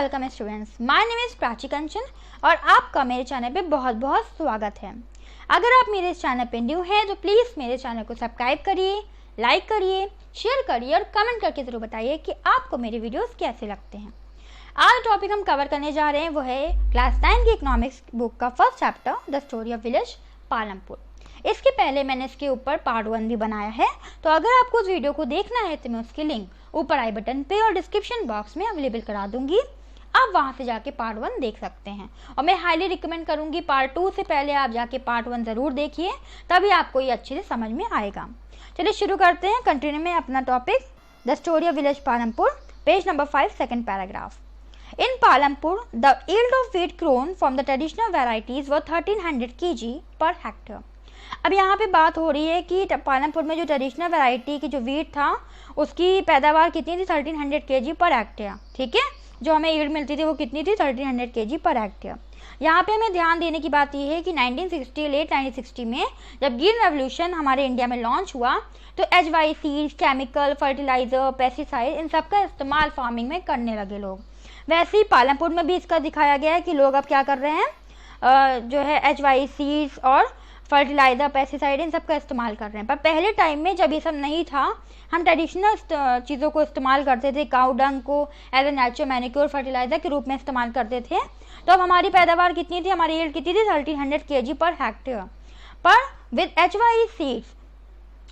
Welcome students, my name is Prachi Kanchan और आपका मेरे चैनल पे बहुत बहुत स्वागत है। अगर आप मेरे इस चैनल पे न्यू हैं तो प्लीज़ मेरे चैनल को सब्सक्राइब करिए, लाइक करिए, शेयर करिए और कमेंट करके ज़रूर बताइए कि आपको मेरे वीडियोस कैसे लगते हैं। आज टॉपिक हम कवर करने जा रहे हैं वो है क्लास 9 की इकोनॉमिक्स बुक का first chapter the story of village Palampur. इसके पहले मैंने इसके ऊपर पार्ट 1 भी बनाया है, तो अगर आपको उस वीडियो को देखना है तो मैं उसकी लिंक ऊपर आई बटन पे और डिस्क्रिप्शन बॉक्स में अवेलेबल करा दूंगी। आप वहां से जाके पार्ट 1 देख सकते हैं और मैं हाईली रिकमेंड करूंगी पार्ट 2 से पहले आप जाके पार्ट 1 ज़रूर देखिए, तभी आपको ये अच्छे से समझ में आएगा। चलिए शुरू करते हैं, कंटिन्यू में अपना topic the story of village Palampur, page number 5, second paragraph. In Palampur, the yield of wheat grown from the traditional varieties were 1300 kg per hectare. अब यहाँ पे बात हो रही है कि पालमपुर में जो ट्रेडिशनल वैरायटी की जो वीट था उसकी पैदावार कितनी थी, 1300 kg पर हेक्टेयर। ठीक है, जो हमें यील्ड मिलती थी वो कितनी थी, 1300 kg पर हेक्टेयर। यहाँ पे हमें ध्यान देने की बात यह है कि 1960 लेट 1960 में जब ग्रीन रेवोल्यूशन हमारे इंडिया में लॉन्च हुआ तो HY seeds, chemical, fertiliser, pesticide इन सब का इस्तेमाल फार्मिंग में करने लगे लोग। वैसे ही पालमपुर में भी इसका दिखाया गया है कि लोग अब क्या कर रहे हैं, जो है HY सीड्स और फर्टिलाइजर, पेस्टिसाइड इन सब का इस्तेमाल कर रहे हैं। पर पहले टाइम में जब ये सब नहीं था, हम ट्रेडिशनल चीज़ों को इस्तेमाल करते थे, काउ डंग को as a natural manure fertiliser के रूप में इस्तेमाल करते थे। तो अब हमारी पैदावार कितनी थी, हमारी यील्ड कितनी थी, 1300 kg पर हेक्टेयर। पर विद HY सीड्स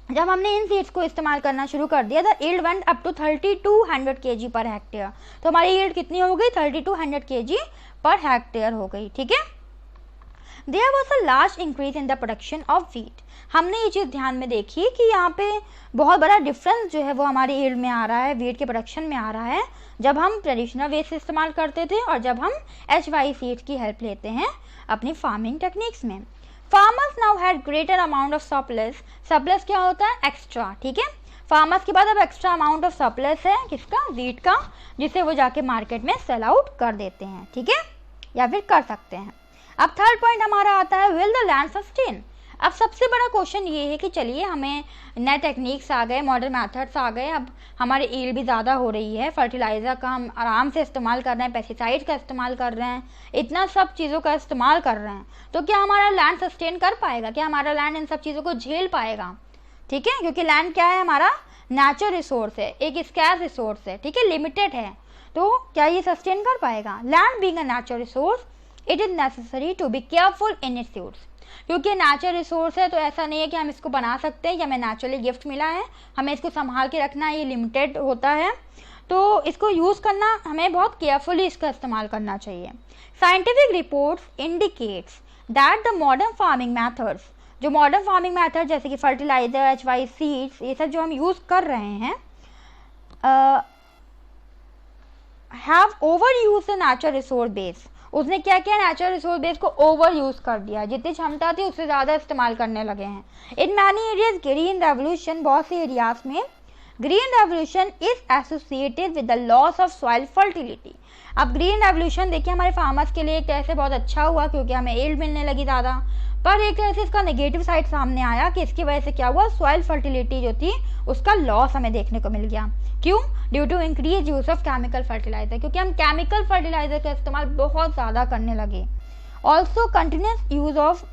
जब हमने इन सीड्स को इस्तेमाल करना शुरू कर दिया the yield went up to 3200 kg पर हेक्टेयर। तो हमारी यील्ड कितनी हो गई, 3200 kg पर हेक्टेयर हो गई। ठीक है, there was a large increase in the production of wheat. हमने ये चीज़ ध्यान में देखी कि यहाँ पे बहुत बड़ा डिफरेंस जो है वो हमारी यील्ड में आ रहा है, वीट के प्रोडक्शन में आ रहा है, जब हम ट्रेडिशनल वे से इस्तेमाल करते थे और जब हम HY सीड्स की हेल्प लेते हैं अपनी फार्मिंग टेक्निक्स में। Farmers now had greater amount of surplus. Surplus क्या होता है, एक्स्ट्रा। ठीक है, फार्मर्स के बाद अब एक्स्ट्रा अमाउंट ऑफ सरप्लस है किसका, वीट का, जिसे वो जाके मार्केट में सेल आउट कर देते हैं। ठीक है, या फिर कर सकते हैं। अब थर्ड पॉइंट हमारा आता है विल द लैंड सस्टेन। अब सबसे बड़ा क्वेश्चन ये है कि चलिए हमें नए टेक्निक्स आ गए, मॉडर्न मेथड्स आ गए, अब हमारी यील्ड भी ज़्यादा हो रही है, फर्टिलाइज़र का हम आराम से इस्तेमाल कर रहे हैं, पेस्टिसाइड का इस्तेमाल कर रहे हैं, इतना सब चीज़ों का इस्तेमाल कर रहे हैं, तो क्या हमारा लैंड सस्टेन कर पाएगा, क्या हमारा लैंड इन सब चीज़ों को झेल पाएगा। ठीक है, क्योंकि लैंड क्या है, हमारा नेचुरल रिसोर्स है, एक स्कैर्स रिसोर्स है। ठीक है, लिमिटेड है, तो क्या ये सस्टेन कर पाएगा। Land being a natural resource it is necessary to be careful in its use. क्योंकि नेचुरल रिसोर्स है तो ऐसा नहीं है कि हम इसको बना सकते हैं, कि हमें नेचुरली गिफ्ट मिला है, हमें इसको संभाल के रखना है, ये लिमिटेड होता है, तो इसको यूज़ करना हमें बहुत केयरफुली इसका इस्तेमाल करना चाहिए। Scientific reports indicates that the modern farming methods, जो मॉडर्न फार्मिंग मैथड जैसे कि फर्टिलाइजर, HY सीड्स, ये सब जो हम यूज़ कर रहे हैं, have over use the natural resource base. उसने क्या किया, नेचुरल रिसोर्स बेस को ओवर यूज कर दिया, जितनी क्षमता थी उससे ज़्यादा इस्तेमाल करने लगे हैं। In many areas green revolution, बहुत से एरियाज में green revolution is associated with the loss of soil fertility. अब ग्रीन रेवोल्यूशन देखिए हमारे फार्मर्स के लिए एक तरह से बहुत अच्छा हुआ क्योंकि हमें यील्ड मिलने लगी ज़्यादा, पर एक तरह से इसका नेगेटिव साइड सामने आया कि इसकी वजह से क्या हुआ, सॉइल फर्टिलिटी जो थी उसका लॉस हमें देखने को मिल गया। क्यों, due to increase use of chemical fertiliser, क्योंकि हम केमिकल फर्टिलाइजर का इस्तेमाल बहुत ज़्यादा करने लगे। Also continuous use of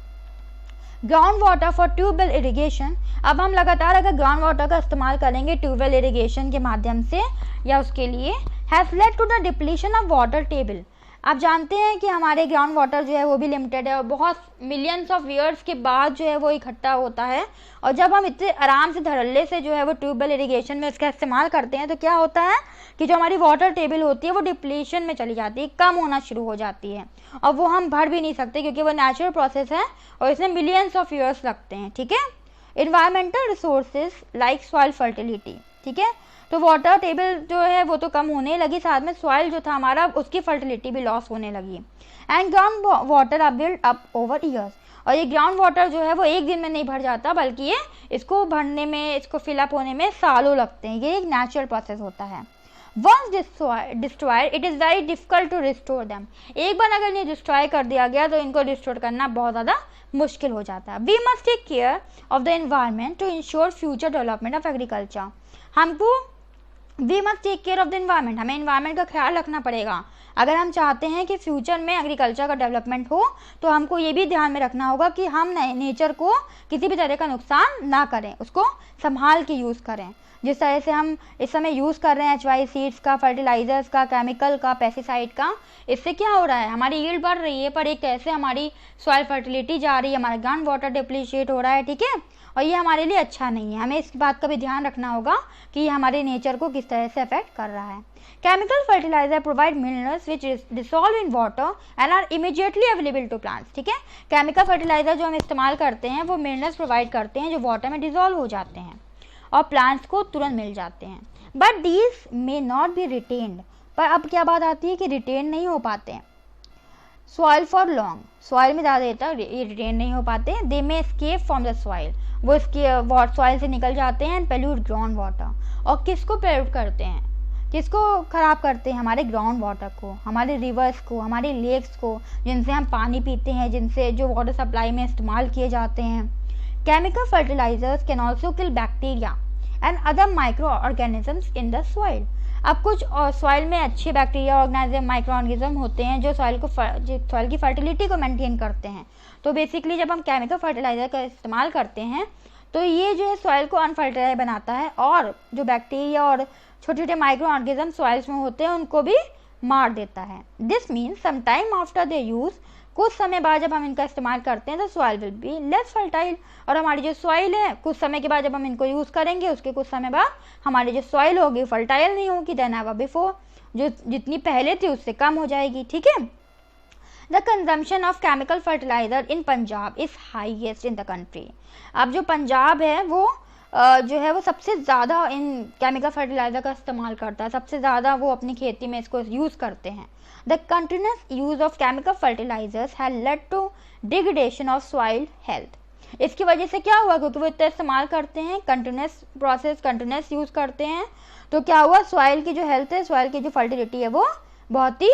ground water for tubewell irrigation. अब हम लगातार अगर ग्राउंड वाटर का इस्तेमाल करेंगे ट्यूबवेल इरीगेशन के माध्यम से या उसके लिए, has led to the depletion of water table. आप जानते हैं कि हमारे ग्राउंड वाटर जो है वो भी लिमिटेड है और बहुत मिलियंस ऑफ ईयर्स के बाद जो है वो इकट्ठा होता है, और जब हम इतने आराम से धड़ल्ले से जो है वो ट्यूबवेल इरीगेशन में इसका इस्तेमाल करते हैं तो क्या होता है कि जो हमारी वाटर टेबल होती है वो डिप्लीशन में चली जाती है, कम होना शुरू हो जाती है, और वो हम भर भी नहीं सकते क्योंकि वो नेचुरल प्रोसेस है और इसमें मिलियंस ऑफ ईयर्स लगते हैं। ठीक है, environmental resources like soil fertility. ठीक है, तो वाटर टेबल जो है वो तो कम होने लगी, साथ में सॉइल जो था हमारा उसकी फर्टिलिटी भी लॉस होने लगी। And ground water are build up over years. और ये ग्राउंड वाटर जो है वो एक दिन में नहीं भर जाता, बल्कि ये इसको भरने में, इसको फिलअप होने में सालों लगते हैं। ये एक नेचुरल प्रोसेस होता है। Once destroyed it is very difficult to restore them. एक बार अगर ये डिस्ट्रॉय कर दिया गया तो इनको रिस्टोर करना बहुत ज़्यादा मुश्किल हो जाता है। We must take care of the environment to ensure future development of agriculture. हमको we must take care of the environment, हमें इन्वायरमेंट का ख्याल रखना पड़ेगा। अगर हम चाहते हैं कि फ्यूचर में एग्रीकल्चर का डेवलपमेंट हो तो हमको ये भी ध्यान में रखना होगा कि हम नेचर को किसी भी तरह का नुकसान ना करें, उसको संभाल के यूज़ करें। जिस तरह से हम इस समय यूज़ कर रहे हैं HY सीड्स का, फर्टिलाइजर्स का, केमिकल का, पेस्टिसाइड का, इससे क्या हो रहा है, हमारी यील्ड बढ़ रही है पर एक तरह से हमारी सॉइल फर्टिलिटी जा रही है, हमारा ग्राउंड वाटर डिप्लीशिएट हो रहा है, ठीक है, और ये हमारे लिए अच्छा नहीं है। हमें इस बात का भी ध्यान रखना होगा कि ये हमारे नेचर को किस तरह से अफेक्ट कर रहा है। Chemical fertiliser provide minerals which dissolve in water and are immediately available to plants, ठीक है। केमिकल फर्टिलाइजर जो हम इस्तेमाल करते हैं वो मिनरल्स प्रोवाइड करते हैं जो वाटर में डिसॉल्व हो जाते हैं और प्लांट्स को तुरंत मिल जाते हैं। But these may not be retained, पर अब क्या बात आती है कि रिटेन नहीं हो पाते हैं। सॉइल फॉर लॉन्ग, सॉइल में ज़्यादा देर तक ये रिटेन नहीं हो पाते। दे मे एस्केप फ्रॉम द सॉइल, वो इसके सॉइल से निकल जाते हैं। पेल्यूट ग्राउंड वाटर, और किसको पेल्यूट करते हैं, किसको ख़राब करते हैं, हमारे ग्राउंड वाटर को, हमारे रिवर्स को, हमारे लेक्स को, जिनसे हम पानी पीते हैं, जिनसे जो वाटर सप्लाई में इस्तेमाल किए जाते हैं। Chemical fertilisers can also kill bacteria and other micro organisms in the soil. अब कुछ सॉइल में अच्छे बैक्टीरिया, ऑर्गेनिज्म, माइक्रो ऑर्गेनिज्म होते हैं जो सॉइल की फर्टिलिटी को मेंटेन करते हैं। तो बेसिकली जब हम केमिकल फर्टिलाइजर का इस्तेमाल करते हैं तो ये जो है सॉइल को अनफर्टाइल बनाता है और जो बैक्टीरिया और छोटे छोटे माइक्रो ऑर्गेनिज्म सॉइल्स में होते हैं उनको भी मार देता है। This means some time after the use, कुछ समय बाद जब हम इनका इस्तेमाल करते हैं तो soil will be less fertile, और हमारी जो सॉइल है कुछ समय के बाद जब हम इनको यूज़ करेंगे उसके कुछ समय बाद हमारी जो सॉइल होगी फर्टाइल नहीं होगी देन एवर बिफोर, जो जितनी पहले थी उससे कम हो जाएगी, ठीक है। The consumption of chemical fertiliser in Punjab is highest in the country. अब जो पंजाब है वो जो है वो सबसे ज़्यादा इन केमिकल फर्टिलाइज़र का इस्तेमाल करता है, सबसे ज़्यादा वो अपनी खेती में इसको यूज़ करते हैं। The continuous use of chemical fertilisers has led to degradation of soil health. इसकी वजह से क्या हुआ, क्योंकि वो इतना इस्तेमाल करते हैं, कंटिन्यूस प्रोसेस, कंटिन्यूस यूज़ करते हैं, तो क्या हुआ, सॉइल की जो हेल्थ है, सॉइल की जो फर्टिलिटी है वो बहुत ही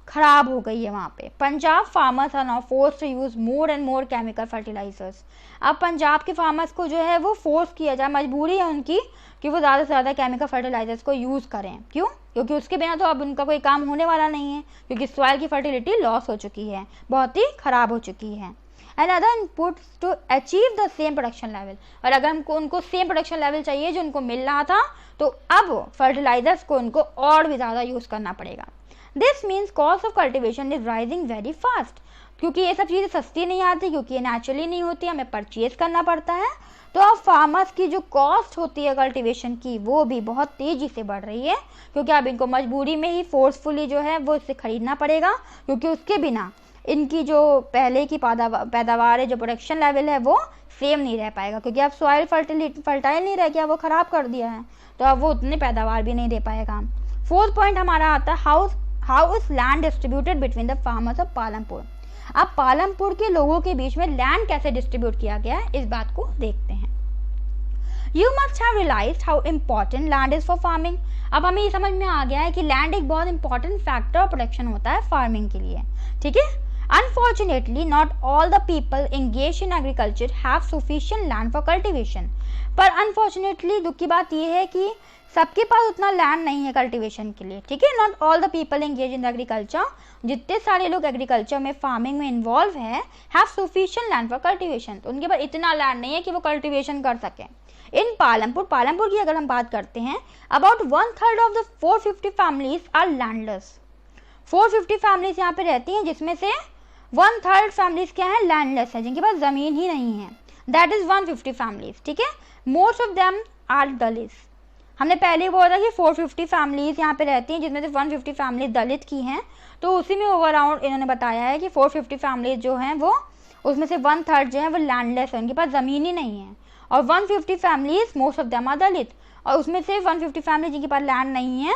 ख़राब हो गई है वहाँ पे। Punjab farmers are now forced to use more and more chemical fertilisers. अब पंजाब के फार्मर्स को जो है वो फोर्स किया जाए, मजबूरी है उनकी कि वो ज़्यादा से ज़्यादा केमिकल फर्टिलाइजर्स को यूज़ करें। क्यों, क्योंकि उसके बिना तो अब उनका कोई काम होने वाला नहीं है, क्योंकि सॉइल की फर्टिलिटी लॉस हो चुकी है, बहुत ही ख़राब हो चुकी है। And other inputs to achieve the same production level, और अगर हमको उनको सेम प्रोडक्शन लेवल चाहिए जो उनको मिल रहा था तो अब फर्टिलाइजर्स को उनको और भी ज़्यादा यूज़ करना पड़ेगा। This means cost of cultivation is rising very fast, क्योंकि ये सब चीज़ें सस्ती नहीं आती, क्योंकि ये नेचुरली नहीं होती, हमें परचेज करना पड़ता है। तो अब फार्मर्स की जो कॉस्ट होती है कल्टीवेशन की वो भी बहुत तेज़ी से बढ़ रही है, क्योंकि अब इनको मजबूरी में ही फोर्सफुली जो है वो इससे ख़रीदना पड़ेगा, क्योंकि उसके बिना इनकी जो पहले की पैदावार है, जो प्रोडक्शन लेवल है वो सेम नहीं रह पाएगा, क्योंकि अब सॉइल फर्टाइल नहीं रह गया, वो ख़राब कर दिया है, तो अब वो उतनी पैदावार भी नहीं दे पाएगा। फोर्थ पॉइंट हमारा आता है how is land distributed between the farmers of Palampur. अब पालमपुर के लोगों के बीच में लैंड कैसे डिस्ट्रीब्यूट किया गया है, इस बात को देखते हैं। You must have realised how important land is for farming. अब हमें ये समझ में आ गया है कि लैंड एक बहुत इंपॉर्टेंट फैक्टर ऑफ प्रोडक्शन होता है फार्मिंग के लिए, ठीक है। Unfortunately not all the people engage in agriculture have sufficient land for cultivation. पर अनफॉर्चुनेटली दुख की बात यह है कि सबके पास उतना लैंड नहीं है कल्टीवेशन के लिए, ठीक है। Not all the people engage in agriculture, जितने सारे लोग एग्रीकल्चर में, फार्मिंग में इन्वॉल्व है, have sufficient land for cultivation, तो उनके पास इतना लैंड नहीं है कि वो कल्टीवेशन कर सकें। इन पालमपुर की अगर हम बात करते हैं, about 1/3 of the 450 families are landless. 450 families यहाँ पे रहती हैं, जिसमें से 1/3 फैमिलीज क्या है, लैंडलेस है, जिनके पास ज़मीन ही नहीं है। दैट इज़ 150 फैमिलीज, ठीक है। मोस्ट ऑफ देम आर दलित। हमने पहले बोला था कि 450 फैमिलीज यहाँ पे रहती हैं, जिसमें से 150 फैमिलीज दलित की हैं, तो उसी में ओवरऑल इन्होंने बताया है कि 450 फैमिलीज जो हैं वो उसमें से 1/3 जो है वो लैंडलेस है, उनके पास ज़मीन ही नहीं है। और 150 families most of them are Dalit, और उसमें से 150 फैमिली जिनके पास लैंड नहीं है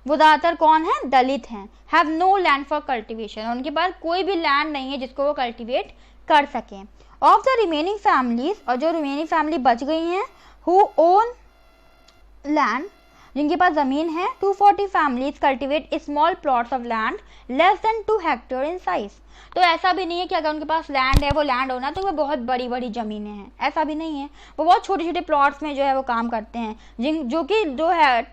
वो ज़्यादातर कौन है, दलित हैं। Have no land for cultivation, उनके पास कोई भी लैंड नहीं है जिसको वो कल्टीवेट कर सकें। ऑफ द रिमेनिंग फैमिलीज, और जो रिमेनिंग फैमिली बच गई हैं, हु ओन लैंड, जिनके पास ज़मीन है, 240 families cultivate small plots of land less than 2 hectare in size. तो ऐसा भी नहीं है कि अगर उनके पास लैंड है, वो लैंड ओनर, तो वो बहुत बड़ी बड़ी ज़मीनें हैं, ऐसा भी नहीं है। वो बहुत छोटे छोटे प्लॉट्स में जो है वो काम करते हैं, जो कि 2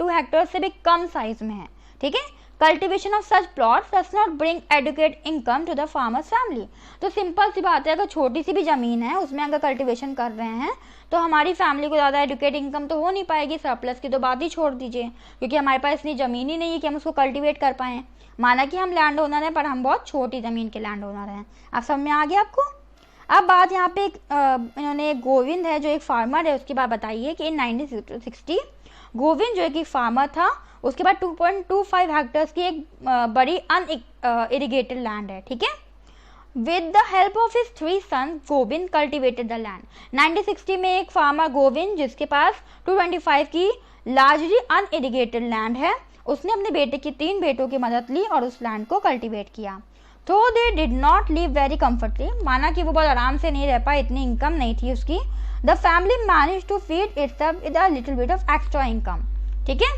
हेक्टेयर से भी कम साइज में है। ठीक है, cultivation of such plots does not bring adequate income to the farmers family. तो सिंपल सी बात है, अगर छोटी सी भी ज़मीन है उसमें अगर कल्टिवेशन कर रहे हैं तो हमारी फैमिली को ज़्यादा एडुकेट इनकम तो हो नहीं पाएगी। सरप्लस की तो बात ही छोड़ दीजिए, क्योंकि हमारे पास इतनी ज़मीन ही नहीं है कि हम उसको कल्टिवेट कर पाएँ। माना कि हम लैंड ओनर हैं, पर हम बहुत छोटी ज़मीन के लैंड ओनर हैं। आप समझ में आ गया आपको? अब बात यहाँ पे इन्होंने गोविंद है जो एक फार्मर है, उसकी बात बताइए कि इन 1960 गोविंद जो एक फार्मर था, उसके बाद 2.25 हेक्टर्स की एक बड़ी अनइरिगेटेड लैंड है। ठीक है, with the help of his 3 sons Govind cultivated the land. 1960 में एक फार्मर गोविंद जिसके पास 225 की लार्जली अनइरिगेटेड लैंड है, उसने अपने बेटे की 3 बेटों की मदद ली और उस लैंड को कल्टिवेट किया। तो they did not live very comfortably, माना कि वो बहुत आराम से नहीं रह पाए, इतनी इनकम नहीं थी उसकी। The family manage to feed itself with a little bit of extra income. ठीक है,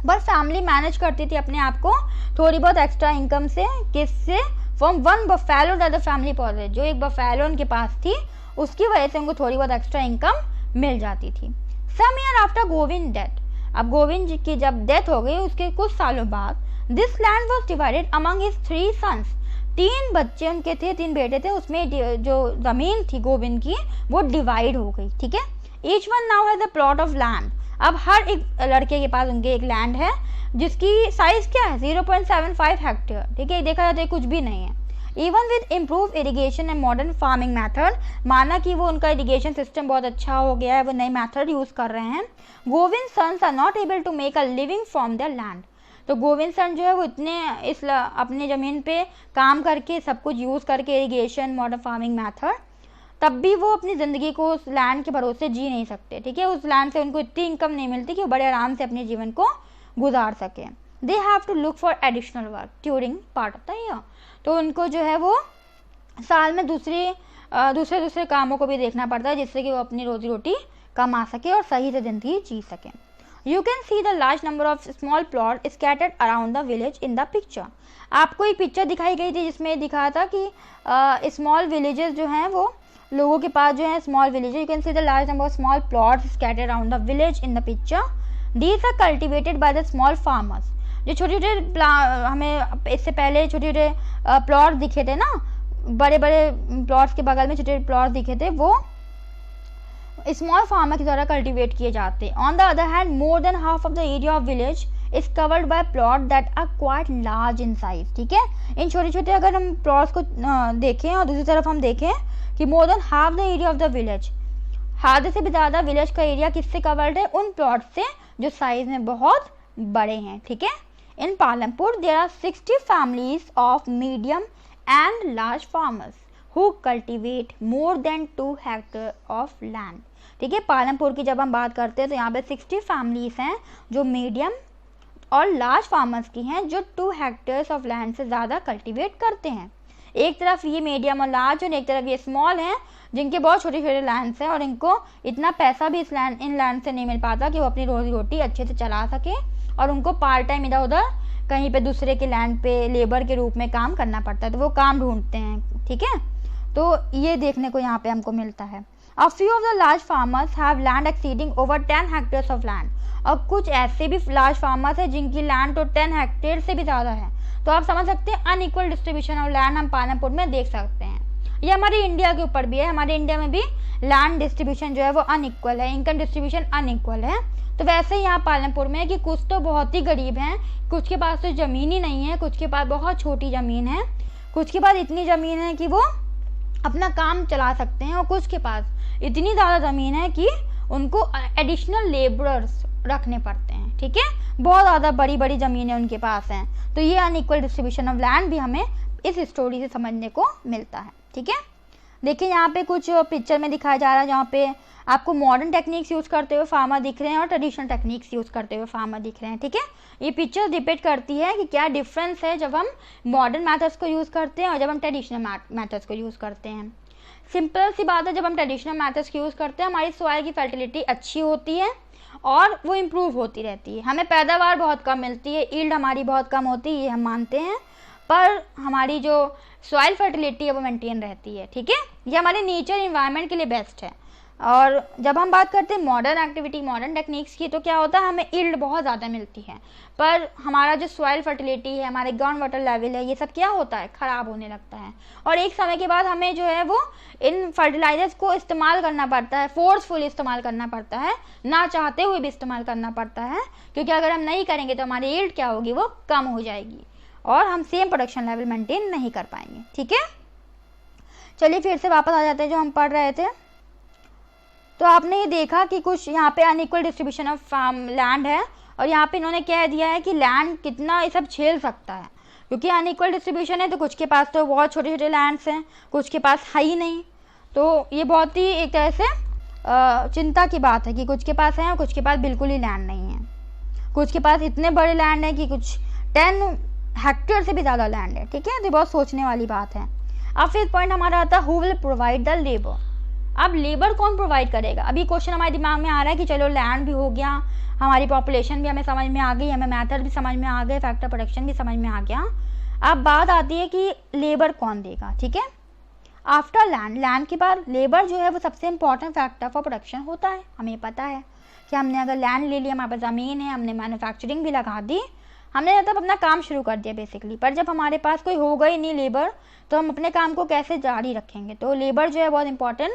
बस फैमिली मैनेज करती थी अपने आप को थोड़ी बहुत एक्स्ट्रा इनकम से। किससे? From one buffalo that the family possessed, जो एक बफेलो उनके पास थी, उसकी वजह से उनको थोड़ी बहुत एक्स्ट्रा इनकम मिल जाती थी। Some year after Govind death, अब गोविंद जी की जब डेथ हो गई उसके कुछ सालों बाद, this land was divided among his 3 sons. 3 बच्चे उनके थे, 3 बेटे थे, उसमें जो जमीन थी गोविंद की वो डिवाइड हो गई। ठीक है, each one now has a plot of land. अब हर एक लड़के के पास उनके एक लैंड है जिसकी साइज क्या है? 0.75 हेक्टेयर। ठीक है, देखा जाए तो कुछ भी नहीं है। Even with improve irrigation and modern farming method, माना कि वो उनका इरिगेशन सिस्टम बहुत अच्छा हो गया है, वो नए मेथड यूज़ कर रहे हैं। Govind sons are not able to make a living from their land. तो गोविंद सन जो है वो इतने अपनी ज़मीन पे काम करके सब कुछ यूज़ करके इरिगेशन मॉडर्न फार्मिंग मेथड, तब भी वो अपनी ज़िंदगी को उस लैंड के भरोसे जी नहीं सकते। ठीक है, उस लैंड से उनको इतनी इनकम नहीं मिलती कि वो बड़े आराम से अपने जीवन को गुजार सकें। They have to look for additional work during part of the year. तो उनको जो है वो साल में दूसरे कामों को भी देखना पड़ता है, जिससे कि वो अपनी रोजी रोटी कमा सके और सही से ज़िंदगी जी सकें। You can see the large number of small plot scattered around the village in the picture. आपको एक पिक्चर दिखाई गई थी जिसमें दिखाया था कि स्मॉल विलेजेस जो हैं वो लोगों के पास जो है small village. You can see the large number of small plots scattered around the village in the picture. These are cultivated by the small farmers. जो छोटे छोटे हमें इससे पहले छोटे छोटे प्लॉट दिखे थे ना, बड़े बड़े प्लॉट्स के बगल में छोटे छोटे प्लॉट दिखे थे, वो स्मॉल फार्मर के द्वारा कल्टिवेट किए जाते हैं। On the other hand, more than half of the area of village is covered by plot that are quite large in size. ठीक है, इन छोटे छोटे अगर हम प्लॉट्स को देखें और दूसरी तरफ हम देखें कि मोर than half the area of the village, आधे से भी ज़्यादा विलेज का एरिया किससे कवर्ड है? उन प्लॉट से जो साइज में बहुत बड़े हैं। ठीक है, in Palampur there are 60 families of medium and large farmers who cultivate more than 2 hectare of land. ठीक है, पालमपुर की जब हम बात करते हैं तो यहाँ पे 60 फैमिलीज हैं जो मीडियम और लार्ज फार्मर्स की हैं, जो 2 हेक्टेयर्स ऑफ लैंड से ज़्यादा कल्टिवेट करते हैं। एक तरफ ये मीडियम और लार्ज और एक तरफ ये स्मॉल हैं जिनके बहुत छोटे छोटे लैंड्स हैं और इनको इतना पैसा भी इन लैंड से नहीं मिल पाता कि वो अपनी रोजी रोटी अच्छे से चला सके, और उनको पार्ट टाइम इधर उधर कहीं पे दूसरे के लैंड पे लेबर के रूप में काम करना पड़ता है, तो वो काम ढूंढते हैं। ठीक है, तो ये देखने को यहाँ पे हमको मिलता है। A few of the large farmers have land exceeding over 10 hectares of land. और कुछ ऐसे भी लार्ज फार्मर्स हैं जिनकी लैंड तो 10 हेक्टेयर से भी ज़्यादा है। तो आप समझ सकते हैं अनइक्वल डिस्ट्रीब्यूशन ऑफ लैंड हम पालमपुर में देख सकते हैं। ये हमारे इंडिया के ऊपर भी है, हमारे इंडिया में भी लैंड डिस्ट्रीब्यूशन जो है वो अनइक्वल है, इनकम डिस्ट्रीब्यूशन अनइक्वल है। तो वैसे ही यहाँ पालमपुर में है कि कुछ तो बहुत ही गरीब हैं, कुछ के पास तो ज़मीन ही नहीं है, कुछ के पास बहुत छोटी ज़मीन है, कुछ के पास इतनी ज़मीन है कि वो अपना काम चला सकते हैं, और कुछ के पास इतनी ज़्यादा ज़मीन है कि उनको एडिशनल लेबरर्स रखने पड़ते हैं। ठीक है, बहुत ज़्यादा बड़ी बड़ी ज़मीनें उनके पास हैं। तो ये अनइक्वल डिस्ट्रीब्यूशन ऑफ लैंड भी हमें इस स्टोरी से समझने को मिलता है। ठीक है, देखिए यहाँ पे कुछ पिक्चर में दिखाया जा रहा है जहाँ पे आपको मॉडर्न टेक्निक्स यूज़ करते हुए फार्मर दिख रहे हैं और ट्रेडिशनल टेक्निक्स यूज़ करते हुए फार्मर दिख रहे हैं। ठीक है, ये पिक्चर डिपेक्ट करती है कि क्या डिफरेंस है जब हम मॉडर्न मेथड्स को यूज़ करते हैं और जब हम ट्रेडिशनल मेथड्स को यूज़ करते हैं। सिंपल सी बात है, जब हम ट्रेडिशनल मेथड्स को यूज़ करते हैं हमारी सॉइल की फर्टिलिटी अच्छी होती है और वो इम्प्रूव होती रहती है। हमें पैदावार बहुत कम मिलती है, यील्ड हमारी बहुत कम होती है, ये हम मानते हैं, पर हमारी जो सॉइल फर्टिलिटी है वो मेंटेन रहती है। ठीक है, ये हमारे नेचर इन्वायरमेंट के लिए बेस्ट है। और जब हम बात करते हैं मॉडर्न एक्टिविटी, मॉडर्न टेक्निक्स की, तो क्या होता है, हमें यील्ड बहुत ज़्यादा मिलती है, पर हमारा जो सॉइल फर्टिलिटी है, हमारे ग्राउंड वाटर लेवल है, ये सब क्या होता है, ख़राब होने लगता है। और एक समय के बाद हमें जो है वो इन फर्टिलाइजर्स को इस्तेमाल करना पड़ता है, फोर्सफुली इस्तेमाल करना पड़ता है, ना चाहते हुए भी इस्तेमाल करना पड़ता है, क्योंकि अगर हम नहीं करेंगे तो हमारी यील्ड क्या होगी, वो कम हो जाएगी और हम सेम प्रोडक्शन लेवल मेंटेन नहीं कर पाएंगे। ठीक है, चलिए फिर से वापस आ जाते हैं जो हम पढ़ रहे थे। तो आपने ये देखा कि कुछ यहाँ पे unequal distribution of farm land है, और यहाँ पे इन्होंने कह दिया है कि लैंड कितना ये सब झेल सकता है, क्योंकि अनइक्वल डिस्ट्रीब्यूशन है तो कुछ के पास तो बहुत छोटे छोटे लैंड्स हैं, कुछ के पास है ही नहीं। तो ये बहुत ही एक तरह से चिंता की बात है कि कुछ के पास है और कुछ के पास बिल्कुल ही लैंड नहीं है, कुछ के पास इतने बड़े लैंड है कि कुछ 10 हेक्टेयर से भी ज़्यादा लैंड है। ठीक है, तो बहुत सोचने वाली बात है। अब फिर पॉइंट हमारा आता है, who will provide the labour. अब लेबर कौन प्रोवाइड करेगा। अभी क्वेश्चन हमारे दिमाग में आ रहा है कि चलो लैंड भी हो गया, हमारी पॉपुलेशन भी हमें समझ में आ गई, हमें मेथड भी समझ में आ गए, फैक्टर प्रोडक्शन भी समझ में आ गया। अब बात आती है कि लेबर कौन देगा। ठीक है, आफ्टर लैंड, लैंड के बाद लेबर जो है वो सबसे इंपॉर्टेंट फैक्टर फॉर प्रोडक्शन होता है। हमें पता है कि हमने अगर लैंड ले लिया, हमारे पास ज़मीन है, हमने मैन्युफैक्चरिंग भी लगा दी, हमने मतलब अपना काम शुरू कर दिया बेसिकली, पर जब हमारे पास कोई होगा ही नहीं लेबर, तो हम अपने काम को कैसे जारी रखेंगे। तो लेबर जो है बहुत इंपॉर्टेंट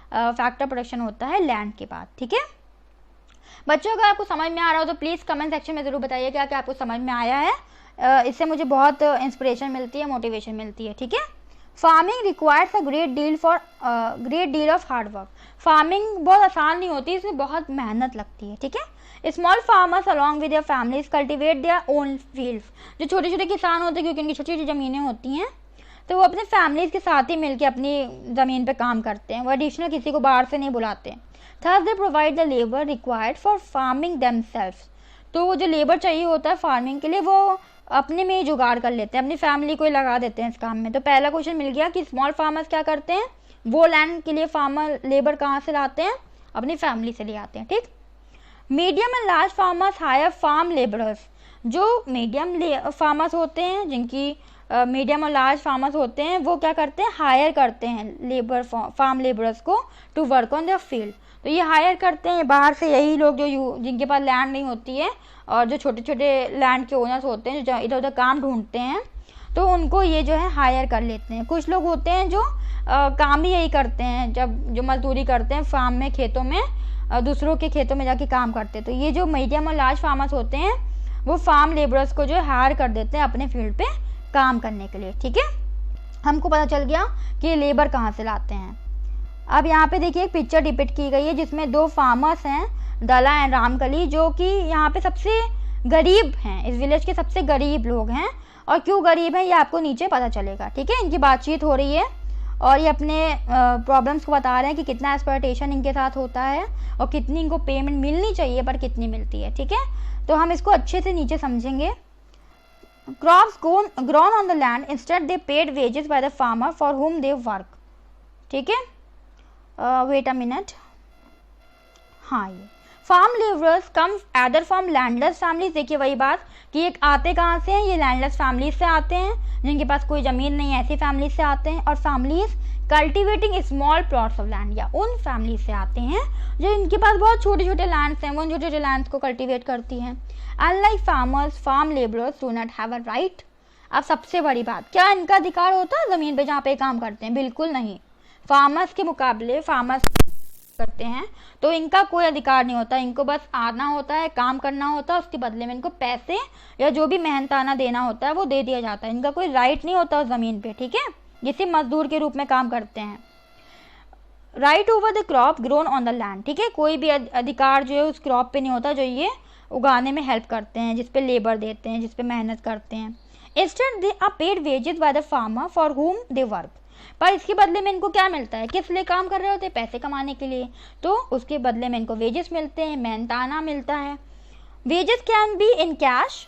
फैक्टर प्रोडक्शन होता है लैंड के बाद। ठीक है बच्चों, अगर आपको समझ में आ रहा हो तो प्लीज़ कमेंट सेक्शन में ज़रूर बताइए क्या क्या आपको समझ में आया है। इससे मुझे बहुत इंस्पिरेशन मिलती है, मोटिवेशन मिलती है। ठीक है, farming requires a great deal of hard work. Farming बहुत आसान नहीं होती, इसमें बहुत मेहनत लगती है। ठीक है, small farmers along with their families cultivate their own fields. जो छोटे छोटे किसान होते हैं, क्योंकि उनकी छोटी छोटी ज़मीनें होती हैं, तो वो अपने फैमिलीज़ के साथ ही मिलकर अपनी ज़मीन पे काम करते हैं, वो एडिशनल किसी को बाहर से नहीं बुलाते। Thus they provide the labour required for farming themselves. तो वो जो लेबर चाहिए होता है फार्मिंग के लिए, वो अपने में ही जुगाड़ कर लेते हैं, अपनी फैमिली को ही लगा देते हैं इस काम में। तो पहला क्वेश्चन मिल गया कि स्मॉल फार्मर्स क्या करते हैं, वो लैंड के लिए फार्मर लेबर कहाँ से लाते हैं, अपनी फैमिली से ले आते हैं। ठीक, medium and large farmers hire farm labourers. जो मीडियम फार्मर्स होते हैं, जिनकी मीडियम और लार्ज फार्मर्स होते हैं, वो क्या करते हैं, हायर करते हैं लेबर फार्म लेबरर्स को to work on their field. तो ये हायर करते हैं बाहर से यही लोग जो जिनके पास लैंड नहीं होती है, और जो छोटे छोटे लैंड के ओनर्स होते हैं, जो इधर उधर काम ढूंढते हैं, तो उनको ये जो है हायर कर लेते हैं। कुछ लोग होते हैं जो काम ही यही करते हैं, जब जो मजदूरी करते हैं फार्म में, खेतों में, दूसरों के खेतों में जाके काम करते हैं। तो ये जो मीडियम और लार्ज फार्मर्स होते हैं, वो फार्म लेबरर्स को जो हायर कर देते हैं अपने फील्ड पे काम करने के लिए। ठीक है, हमको पता चल गया कि लेबर कहाँ से लाते हैं। अब यहाँ पे देखिए एक पिक्चर डिपिक्ट की गई है जिसमें 2 फार्मर्स हैं, दला एंड रामकली, जो कि यहाँ पे सबसे गरीब हैं, इस विलेज के सबसे गरीब लोग हैं। और क्यों गरीब हैं ये आपको नीचे पता चलेगा। ठीक है, इनकी बातचीत हो रही है और ये अपने प्रॉब्लम्स को बता रहे हैं कि कितना एक्सप्लॉयटेशन इनके साथ होता है और कितनी इनको पेमेंट मिलनी चाहिए पर कितनी मिलती है। ठीक है, तो हम इसको अच्छे से नीचे समझेंगे। Crops grown on the land, instead they paid wages by the farmer for whom they work. ठीक है, wait a minute. हाँ, ये farm labourers come either from landless families. देखिए वही बात कि एक आते कहाँ से हैं, ये लैंडलेस फैमिलीज से आते हैं, जिनके पास कोई ज़मीन नहीं है, ऐसी फैमिलीज से आते हैं। और families cultivating small plots of land, या उन फैमिलीज से आते हैं जो इनके पास बहुत छोटे छोटे लैंड्स हैं, वो छोटे छोटे लैंड्स को कल्टिवेट करती हैं। Unlike farmers, farm labourers do not have a right. अब सबसे बड़ी बात, क्या इनका अधिकार होता है ज़मीन पे जहाँ पे काम करते हैं? बिल्कुल नहीं। फार्मर्स के मुकाबले फार्मर्स करते हैं तो इनका कोई अधिकार नहीं होता, इनको बस आना होता है, काम करना होता है, उसके बदले में इनको पैसे या जो भी मेहनताना देना होता है वो दे दिया जाता है। इनका कोई राइट नहीं होता उस ज़मीन पे। ठीक है, ये सिर्फ मजदूर के रूप में काम करते हैं। Right over the crop grown on the land. ठीक है, कोई भी अधिकार जो है उस क्रॉप पे नहीं होता जो ये उगाने में हेल्प करते हैं, जिस पे लेबर देते हैं, जिस पे मेहनत करते हैं। Instead they are paid wages by the farmer for whom they work. पर इसके बदले में इनको क्या मिलता है? किस लिए काम कर रहे होते हैं? पैसे कमाने के लिए। तो उसके बदले में इनको वेजेस मिलते हैं, मेहनताना मिलता है। Wages can be in cash.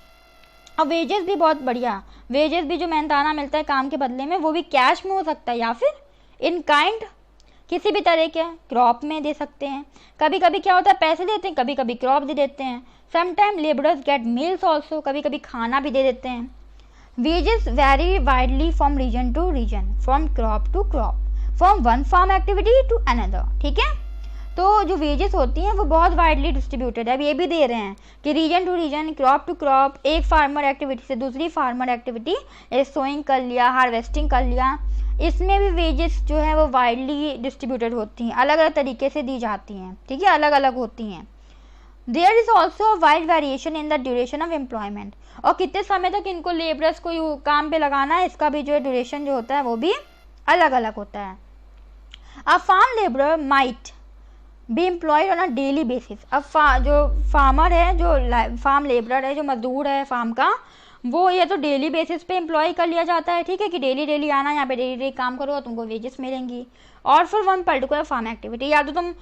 और वेजेस भी बहुत बढ़िया, वेजेस भी जो मेहनताना मिलता है काम के बदले में वो भी कैश में हो सकता है या फिर इन काइंड किसी भी तरह के क्रॉप में दे सकते हैं। कभी कभी क्या होता है पैसे देते हैं, कभी कभी क्रॉप दे देते हैं। Sometime labourers get meals also, कभी कभी खाना भी दे देते हैं। Wages vary widely from region to region, from crop to crop, from one farm activity to another. ठीक है, तो जो वेजेस होती हैं वो बहुत वाइडली डिस्ट्रीब्यूटेड है। अब ये भी दे रहे हैं कि region to region, crop to crop, एक फार्मर एक्टिविटी से दूसरी फार्मर एक्टिविटी, सोइंग कर लिया, हार्वेस्टिंग कर लिया, इसमें भी वेजेस जो है वो वाइडली डिस्ट्रीब्यूटेड होती हैं, अलग अलग तरीके से दी जाती हैं। ठीक है, अलग अलग होती हैं। There is also wide variation in the duration of employment, और कितने समय तक इनको लेबरर्स को काम पे लगाना है, इसका भी जो है ड्यूरेशन जो होता है वो भी अलग अलग होता है। A farm labourer might be employed on a daily basis. अब जो फार्मर है, जो फार्म लेबरर है, जो मजदूर है फार्म का, वो ये तो डेली बेसिस पे एम्प्लॉय कर लिया जाता है। ठीक है, कि डेली डेली आना, यहाँ पे डेली डेली काम करो, तुमको वेजेस मिलेंगी। और फिर वन पर्टिकुलर फार्म एक्टिविटी, या तो तुम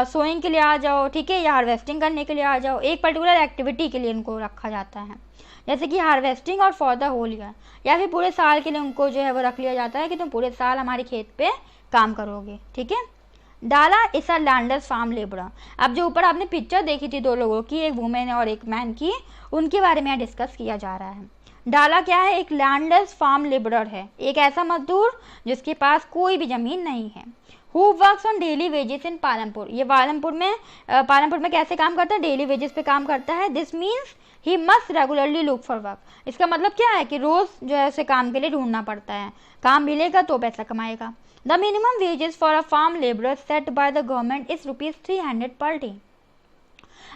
सोइंग के लिए आ जाओ, ठीक है, या हार्वेस्टिंग करने के लिए आ जाओ, एक पर्टिकुलर एक्टिविटी के लिए उनको रखा जाता है, जैसे कि हार्वेस्टिंग और फॉर द होल ईयर, या फिर पूरे साल के लिए उनको जो है वो रख लिया जाता है कि तुम पूरे साल हमारे खेत पे काम करोगे। ठीक है, Dala is a landless farm labourer. अब जो ऊपर आपने पिक्चर देखी थी दो लोगों की, एक वुमेन और एक मैन की, उनके बारे में डिस्कस किया जा रहा है। डाला क्या है, एक लैंडलेस फार्म लेबरर है, एक ऐसा मजदूर जिसके पास कोई भी जमीन नहीं है। Who works on daily wages in Palampur, ये पालमपुर में कैसे काम करता है, डेली वेजेस पे काम करता है। This means he must regularly look for work, इसका मतलब क्या है कि रोज जो है उसे काम के लिए ढूंढना पड़ता है, काम मिलेगा तो पैसा कमाएगा। The minimum wages for a farm laborer set by the government is ₹300 per day.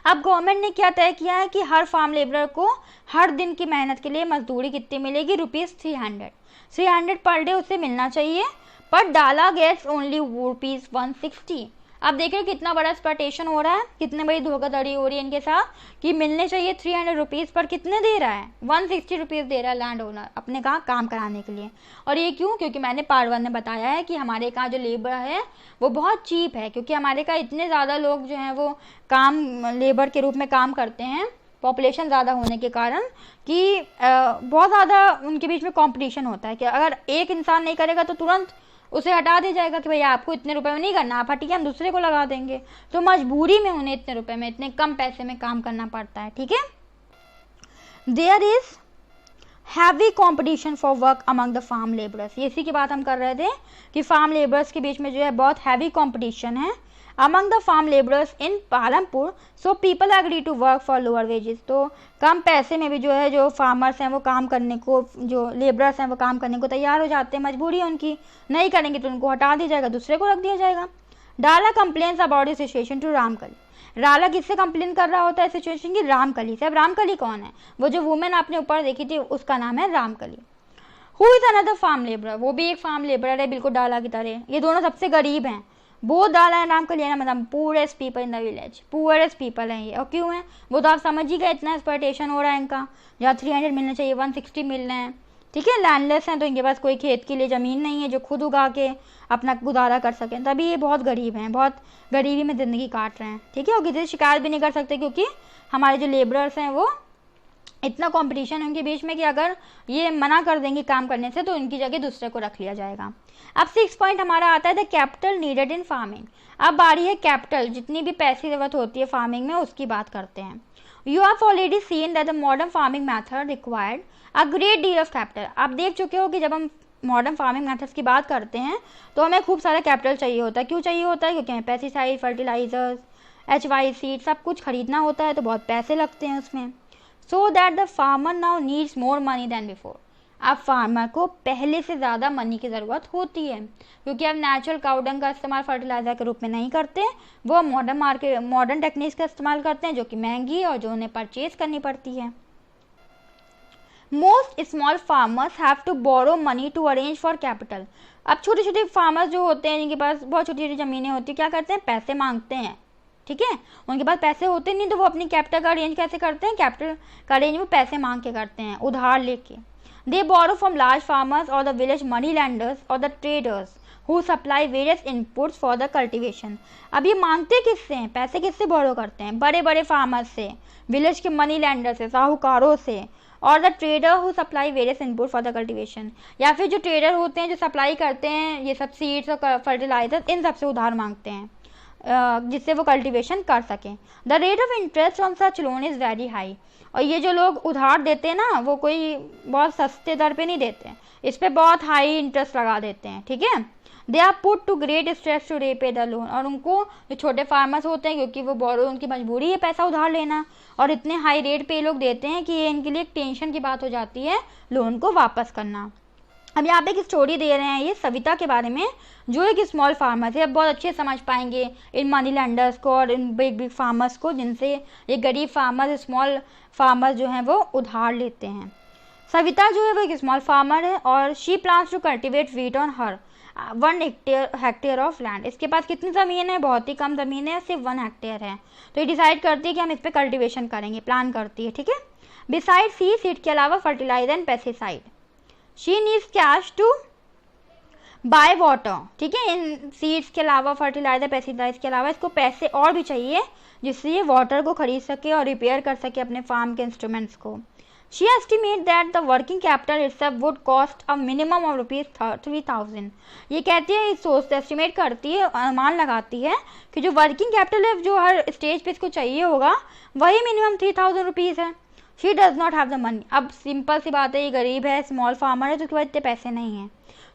अब गवर्नमेंट ने क्या तय किया है कि हर फार्म लेबरर को हर दिन की मेहनत के लिए मजदूरी कितनी मिलेगी, ₹300 पर डे उसे मिलना चाहिए। पर डाला गेट्स ओनली ₹160। अब देख रहे हो कितना बड़ा एक्सप्लॉयटेशन हो रहा है, कितनी बड़ी धोखाधड़ी हो रही है इनके साथ, कि मिलने चाहिए ₹300 पर कितने दे रहा है, ₹160 दे रहा है लैंड ओनर अपने कहाँ काम कराने के लिए। और ये क्यों, क्योंकि मैंने पार्ट 1 में बताया है कि हमारे कहाँ जो लेबर है वो बहुत चीप है, क्योंकि हमारे कहाँ इतने ज़्यादा लोग जो हैं वो काम लेबर के रूप में काम करते हैं, पॉपुलेशन ज़्यादा होने के कारण, कि बहुत ज़्यादा उनके बीच में कॉम्पिटिशन होता है कि अगर एक इंसान नहीं करेगा तो तुरंत उसे हटा दिया जाएगा कि भैया आपको इतने रुपए में नहीं करना, आप हटिए हम दूसरे को लगा देंगे। तो मजबूरी में उन्हें इतने रुपए में, इतने कम पैसे में काम करना पड़ता है। ठीक है, there is heavy competition for work among the farm labourers, इसी की बात हम कर रहे थे कि फार्म लेबरर्स के बीच में जो है बहुत हैवी कंपटीशन है among the farm labourers in Palampur, so people agree to work for lower wages. तो कम पैसे में भी जो है जो फार्मर्स हैं वो काम करने को, जो लेबरर्स हैं वो काम करने को तैयार हो जाते हैं, मजबूरी है उनकी, नहीं करेंगे तो उनको हटा दिया जाएगा, दूसरे को रख दिया जाएगा। Dala complains about the situation to Ramkali. Dala किससे कंप्लेन कर रहा होता है सिचुएशन की, रामकली से। अब रामकली कौन है, वो जो वुमेन आपने ऊपर देखी थी उसका नाम है Ramkali. Who is another farm labourer, वो भी एक फार्म लेबरर है बिल्कुल डाला की तरह, ये दोनों सबसे गरीब हैं। बहुत डाला है रामकली ना, मतलब poorest people in the village, poorest people हैं ये। और क्यों है वो तो आप समझ ही गए, इतना एक्सप्लॉयटेशन हो रहा है इनका, जहाँ 300 मिलना चाहिए 160 मिल रहे हैं। ठीक है, लैंडलेस हैं तो इनके पास कोई खेत के लिए ज़मीन नहीं है जो खुद उगा के अपना गुजारा कर सकें, तभी ये बहुत गरीब हैं, बहुत गरीबी में ज़िंदगी काट रहे हैं। ठीक है, और किसी से शिकायत भी नहीं कर सकते क्योंकि हमारे जो लेबरर्स हैं वो इतना कंपटीशन है उनके बीच में कि अगर ये मना कर देंगे काम करने से तो उनकी जगह दूसरे को रख लिया जाएगा। अब 6 पॉइंट हमारा आता है the capital needed in farming. अब बारी है कैपिटल, जितनी भी पैसे जरूरत होती है फार्मिंग में उसकी बात करते हैं। You have already seen that the modern farming method required a great deal of capital. आप देख चुके हो कि जब हम मॉडर्न फार्मिंग मेथड्स की बात करते हैं तो हमें खूब सारा कैपिटल चाहिए होता है। क्यों चाहिए होता है, क्योंकि हमें पेस्टिसाइड, फर्टिलाइजर्स, HY सीड सब कुछ खरीदना होता है तो बहुत पैसे लगते हैं उसमें। So that the farmer now needs more money than before. अब फार्मर को पहले से ज़्यादा मनी की ज़रूरत होती है क्योंकि अब नेचुरल काउडंग का इस्तेमाल फर्टिलाइजर के रूप में नहीं करते, वो मॉडर्न टेक्निक्स का इस्तेमाल करते हैं जो कि महंगी है और जो उन्हें परचेज करनी पड़ती है। Most small farmers have to borrow money to arrange for capital. अब छोटे छोटे फार्मर्स जो होते हैं जिनके पास बहुत छोटी छोटी ज़मीनें होती है, क्या करते हैं, पैसे मांगते हैं। ठीक है, उनके पास पैसे होते नहीं तो वो अपनी कैपिटल का अरेंज कैसे करते हैं, कैपिटल का अरेंज वो पैसे मांग के करते हैं, उधार लेके। दे बोरो फ्रॉम लार्ज फार्मर्स और द विलेज मनी लैंडर्स और the traders who supply various inputs for the cultivation. अब ये मांगते किससे हैं, पैसे किससे बोरो करते हैं, बड़े बड़े फार्मर्स से, विलेज के मनी लैंडर से, साहूकारों से, और the trader who supply various input for the cultivation, या फिर जो ट्रेडर होते हैं जो सप्लाई करते हैं ये सब सीड्स और फर्टिलाइजर, इन सब से उधार मांगते हैं जिससे वो कल्टिवेशन कर सकें। The rate of interest on such loan is very high, और ये जो लोग उधार देते हैं ना वो कोई बहुत सस्ते दर पे नहीं देते हैं, इस पर बहुत हाई इंटरेस्ट लगा देते हैं, ठीक है। They are put to great stress to repay the loan, और उनको जो छोटे फार्मर्स होते हैं क्योंकि वो बोरो उनकी मजबूरी है पैसा उधार लेना, और इतने हाई रेट पे लोग देते हैं कि ये इनके लिए एक टेंशन की बात हो जाती है लोन को वापस करना। अब यहाँ पे एक स्टोरी दे रहे हैं ये सविता के बारे में, जो एक स्मॉल फार्मर है। अब बहुत अच्छे समझ पाएंगे इन मनी लैंडर्स को और इन बिग बिग फार्मर्स को जिनसे ये गरीब फार्मर स्मॉल फार्मर जो हैं वो उधार लेते हैं। सविता जो है वो एक स्मॉल फार्मर है और she plans to cultivate wheat on her 1 hectare of land. इसके पास कितनी ज़मीन है? बहुत ही कम ज़मीन है, सिर्फ 1 हेक्टेयर है। तो ये डिसाइड करती है कि हम इस पर कल्टिवेशन करेंगे, प्लान करती है, ठीक है। बिसाइड सीड के अलावा fertiliser and pesticide, she needs cash to buy water, ठीक है। इन सीड्स के अलावा फर्टिलाइजर पेस्टिसाइड्स के अलावा इसको पैसे और भी चाहिए जिससे ये वाटर को खरीद सके और रिपेयर कर सके अपने फार्म के इंस्ट्रूमेंट्स को। She estimate that the working capital itself would cost a minimum of ₹3,000। ये कहती है, सोचते एस्टिमेट करती है, अनुमान लगाती है कि जो वर्किंग कैपिटल है जो हर स्टेज पे इसको चाहिए होगा वही मिनिमम ₹3,000 है। She does not have the money. अब सिंपल सी बात है, ये गरीब है, स्मॉल फार्मर है, तो उसके पास इतने पैसे नहीं हैं।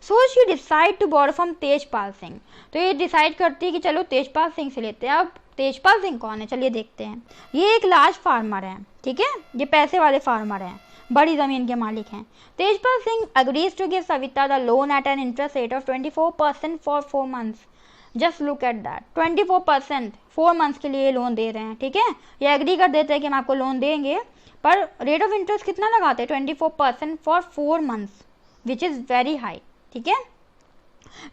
So she decide to borrow from Tejpal Singh. तो ये डिसाइड करती है कि चलो तेजपाल सिंह से लेते हैं। अब तेजपाल सिंह कौन है, चलिए देखते हैं। ये एक लार्ज फार्मर है, ठीक है, ये पैसे वाले फार्मर हैं, बड़ी ज़मीन के मालिक हैं। Tejpal Singh agrees to give Savita the loan at an interest rate of 24% for 4 months। Just look at that, 24% 4 months के लिए लोन दे रहे हैं, ठीक है। ये एग्री कर देते हैं कि हम आपको लोन देंगे, पर रेट ऑफ इंटरेस्ट कितना लगाते हैं? 24% for 4 months, which is very high, ठीक है,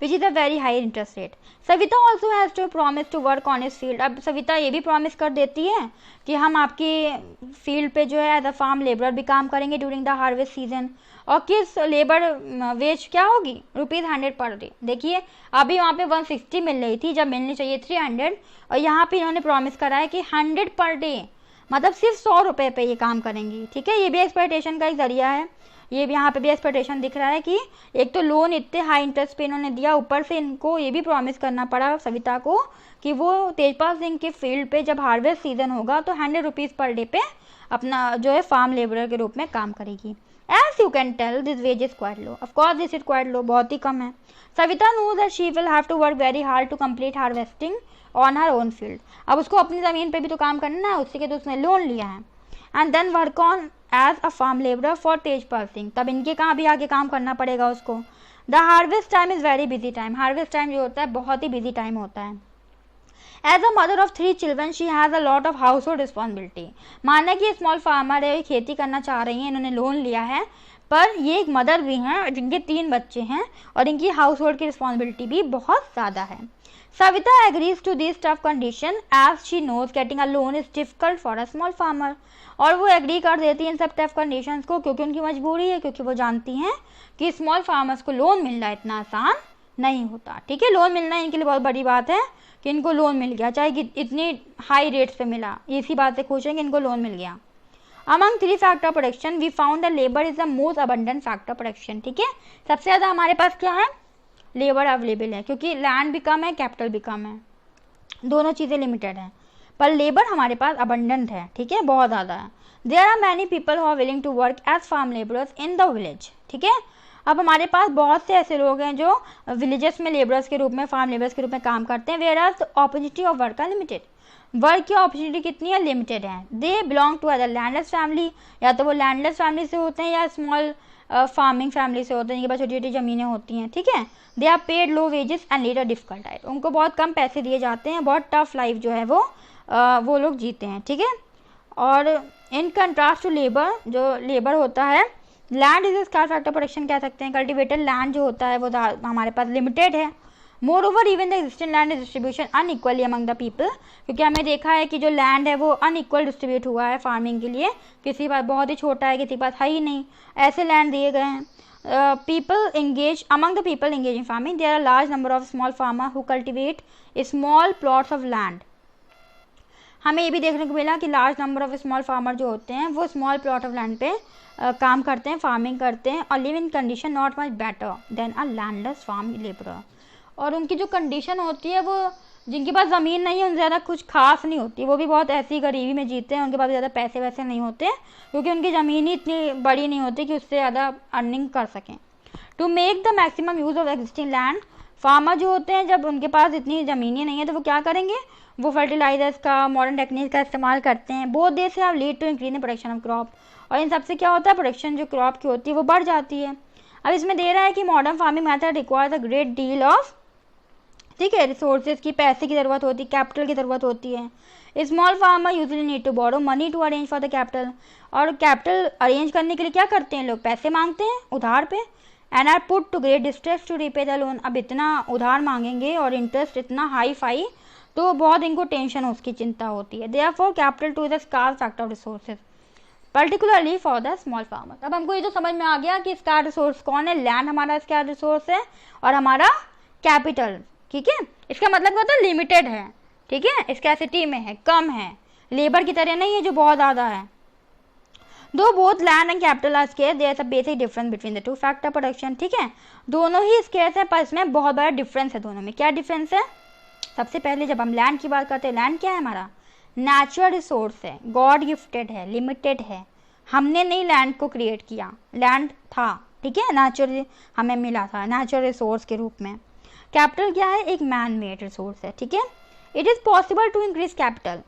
which is a very high interest rate. Savita also has to promise to work on his field. अब सविता ये भी प्रॉमिस कर देती है कि हम आपकी फील्ड पे जो है एज अ फार्म लेबर भी काम करेंगे ड्यूरिंग द हार्वेस्ट सीजन। और किस लेबर वेज क्या होगी? ₹100 पर डे। देखिए अभी वहाँ पे 160 मिल रही थी जब मिलनी चाहिए 300, और यहाँ पे इन्होंने प्रॉमिस करा है कि 100 पर डे, मतलब सिर्फ ₹100 पे ये काम करेंगी, ठीक है। ये भी एक्सप्लॉयटेशन का एक जरिया है। ये भी यहाँ पे भी एक्सपेक्टेशन दिख रहा है कि एक तो लोन इतने हाई इंटरेस्ट पे इन्होंने दिया, ऊपर से इनको ये भी प्रॉमिस करना पड़ा सविता को कि वो तेजपाल सिंह के फील्ड पे जब हार्वेस्ट सीजन होगा तो ₹100 पर डे पे अपना जो है फार्म लेबरर के रूप में काम करेगी। As you can tell this wage is quite low, of course this is quite low, बहुत ही कम है। Savita knows that she will have to work very hard to complete harvesting on her own field. अब उसको अपनी ज़मीन पे भी तो काम करना है, उसी के तो उसने लोन लिया है। And then work on as a farm labourer for Tejpal Singh. तब इनके कहाँ भी आगे काम करना पड़ेगा उसको। The harvest time is very busy time. Harvest time जो होता है बहुत ही बिजी टाइम होता है। As a mother of 3 children she has a lot of household responsibility. माना कि स्मॉल फार्मर है, खेती करना चाह रही हैं, इन्होंने लोन लिया है, पर ये एक मदर भी हैं जिनके 3 बच्चे हैं और इनकी हाउस होल्ड की रिस्पॉन्सिबिलिटी भी बहुत ज़्यादा है। Savita agrees to these tough conditions as she knows getting a loan is difficult for a small farmer। और वो एग्री कर देती है इन सब टफ कंडीशंस को क्योंकि उनकी मजबूरी है, क्योंकि वो जानती हैं कि स्मॉल फार्मर्स को लोन मिलना इतना आसान नहीं होता, ठीक है। लोन मिलना इनके लिए बहुत बड़ी बात है कि इनको लोन मिल गया, चाहे कि इतनी हाई रेट्स पे मिला, इसी बात से खुश है कि इनको लोन मिल गया। Among 3 factor production we found that labor is the most abundant factor production, ठीक है। सबसे ज़्यादा हमारे पास क्या है? लेबर अवेलेबल है, क्योंकि लैंड भी कम है, कैपिटल भी कम है, दोनों चीज़ें लिमिटेड हैं, पर लेबर हमारे पास अबंडेंट है, ठीक है, बहुत ज़्यादा है। There are many people who are willing to work as farm labourers in the village, ठीक है। अब हमारे पास बहुत से ऐसे लोग हैं जो विलेजेस में लेबरर्स के रूप में, फार्म लेबरर्स के रूप में काम करते हैं। Where are opportunity of work are limited. Work की अपॉर्चुनिटी कितनी है? लिमिटेड है। They belong to other landless family, या तो वो लैंडलेस फैमिली से होते हैं या स्मॉल फार्मिंग फैमिली से होते हैं, जिनके पास छोटी छोटी ज़मीनें होती हैं, ठीक है। They are paid low wages and lead a difficult life. उनको बहुत कम पैसे दिए जाते हैं, बहुत टफ लाइफ जो है वो लोग जीते हैं, ठीक है। और इन कंट्रास्ट टू लेबर, जो लेबर होता है, land is scarce factor production कह सकते हैं। कल्टिवेटेड लैंड जो होता है वो हमारे पास लिमिटेड है। More over even the existing land distribution unequally among the people, क्योंकि हमने देखा है कि जो लैंड है वो अनइक्वल डिस्ट्रीब्यूट हुआ है फार्मिंग के लिए। किसी के पास बहुत ही छोटा है, किसी के पास है ही नहीं, ऐसे लैंड दिए गए हैं। people engage among the people engaged in farming, there are a large number of small farmers who cultivate small plots of land। हमें ये भी देखने को मिला कि large number of small farmer जो होते हैं वो स्मॉल प्लॉट ऑफ लैंड पे काम करते हैं, फार्मिंग करते हैं और live in condition not much better than a landless farm labourer. और उनकी जो कंडीशन होती है वो, जिनके पास ज़मीन नहीं है उन ज़्यादा कुछ खास नहीं होती, वो भी बहुत ऐसी गरीबी में जीते हैं, उनके पास ज़्यादा पैसे वैसे नहीं होते क्योंकि उनकी ज़मीन ही इतनी बड़ी नहीं होती कि उससे ज़्यादा अर्निंग कर सकें। To make the maximum use of existing land, farmer जो होते हैं जब उनके पास इतनी ज़मीन ही नहीं है तो वो क्या करेंगे, वो फर्टिलाइजर्स का, मॉडर्न टेक्निक का इस्तेमाल करते हैं। Both these have lead to increase in production of crop, और इन सबसे क्या होता है, प्रोडक्शन जो क्रॉप की होती है वो बढ़ जाती है। अब इसमें दे रहा है कि modern farming method requires a great deal of, ठीक है, रिसोर्सेज की, पैसे की ज़रूरत होती है, कैपिटल की ज़रूरत होती है। Small farmer usually need to borrow money to arrange for the capital, और कैपिटल अरेंज करने के लिए क्या करते हैं लोग, पैसे मांगते हैं उधार पे। And are put to great distress to repay the loan, अब इतना उधार मांगेंगे और इंटरेस्ट इतना हाई फाई, तो बहुत इनको टेंशन, उसकी चिंता होती है। Therefore capital to the scarce factor of resources particularly for the small farmer. अब हमको ये तो समझ में आ गया कि स्कार्स रिसोर्स कौन है, लैंड हमारा स्कार्स रिसोर्स है और हमारा कैपिटल, ठीक है। इसका मतलब क्या होता है, लिमिटेड है, ठीक है, स्कैसिटी में है, कम है, लेबर की तरह नहीं है जो बहुत ज़्यादा है। Though both land and capital are scarce, there is a basic difference between the two factor production, ठीक है, दोनों ही स्केर्स है पर इसमें बहुत बड़ा डिफरेंस है दोनों में। क्या डिफरेंस है, सबसे पहले जब हम लैंड की बात करते हैं, लैंड क्या है हमारा, नेचुरल रिसोर्स है, गॉड गिफ्टेड है, लिमिटेड है, हमने नहीं लैंड को क्रिएट किया, लैंड था, ठीक है, नेचुरल हमें मिला था नेचुरल रिसोर्स के रूप में। कैपिटल क्या है, एक मैन मेड रिसोर्स है, ठीक है। It is possible to increase capital,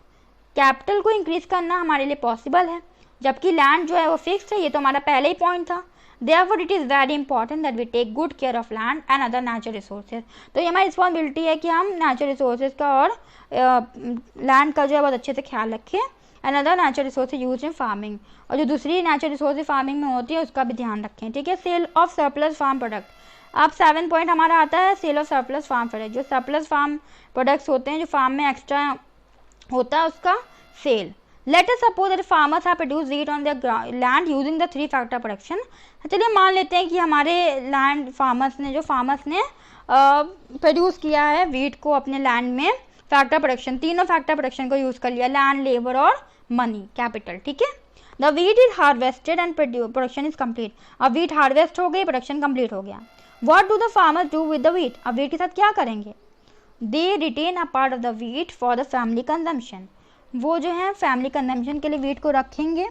capital को इंक्रीज करना हमारे लिए पॉसिबल है, जबकि लैंड जो है वो फिक्स्ड है, ये तो हमारा पहले ही पॉइंट था। Therefore it is very important that we take good care of land and other natural resources, तो ये हमारी रिस्पॉन्सिबिलिटी है कि हम नेचुरल रिसोर्सेज का और लैंड का जो है बहुत अच्छे से ख्याल रखें, and other natural resources use in farming, और जो दूसरी नेचुरल रिसोर्सेज फार्मिंग में होती है उसका भी ध्यान रखें, ठीक है। Sale of surplus farm product, अब 7 पॉइंट हमारा आता है sale of surplus farm product, जो सरप्लस फार्म प्रोडक्ट्स होते हैं जो फार्म में एक्स्ट्रा होता है उसका sale. Let us suppose that farmers have produced wheat on their land using the 3 factor production, चलिए मान लेते हैं कि हमारे लैंड फार्मर्स ने प्रोड्यूस किया है वीट को अपने लैंड में, फैक्टर प्रोडक्शन, तीनों फैक्टर प्रोडक्शन को यूज़ कर लिया, लैंड, लेबर और मनी, कैपिटल, ठीक है। The wheat is harvested and production is complete, अब वीट हार्वेस्ट हो गई, प्रोडक्शन कम्प्लीट हो गया। What do the farmers do with the wheat, अब वीट के साथ क्या करेंगे, they retain a part of the wheat for the family consumption, वो जो है फैमिली कंजम्पशन के लिए वीट को रखेंगे,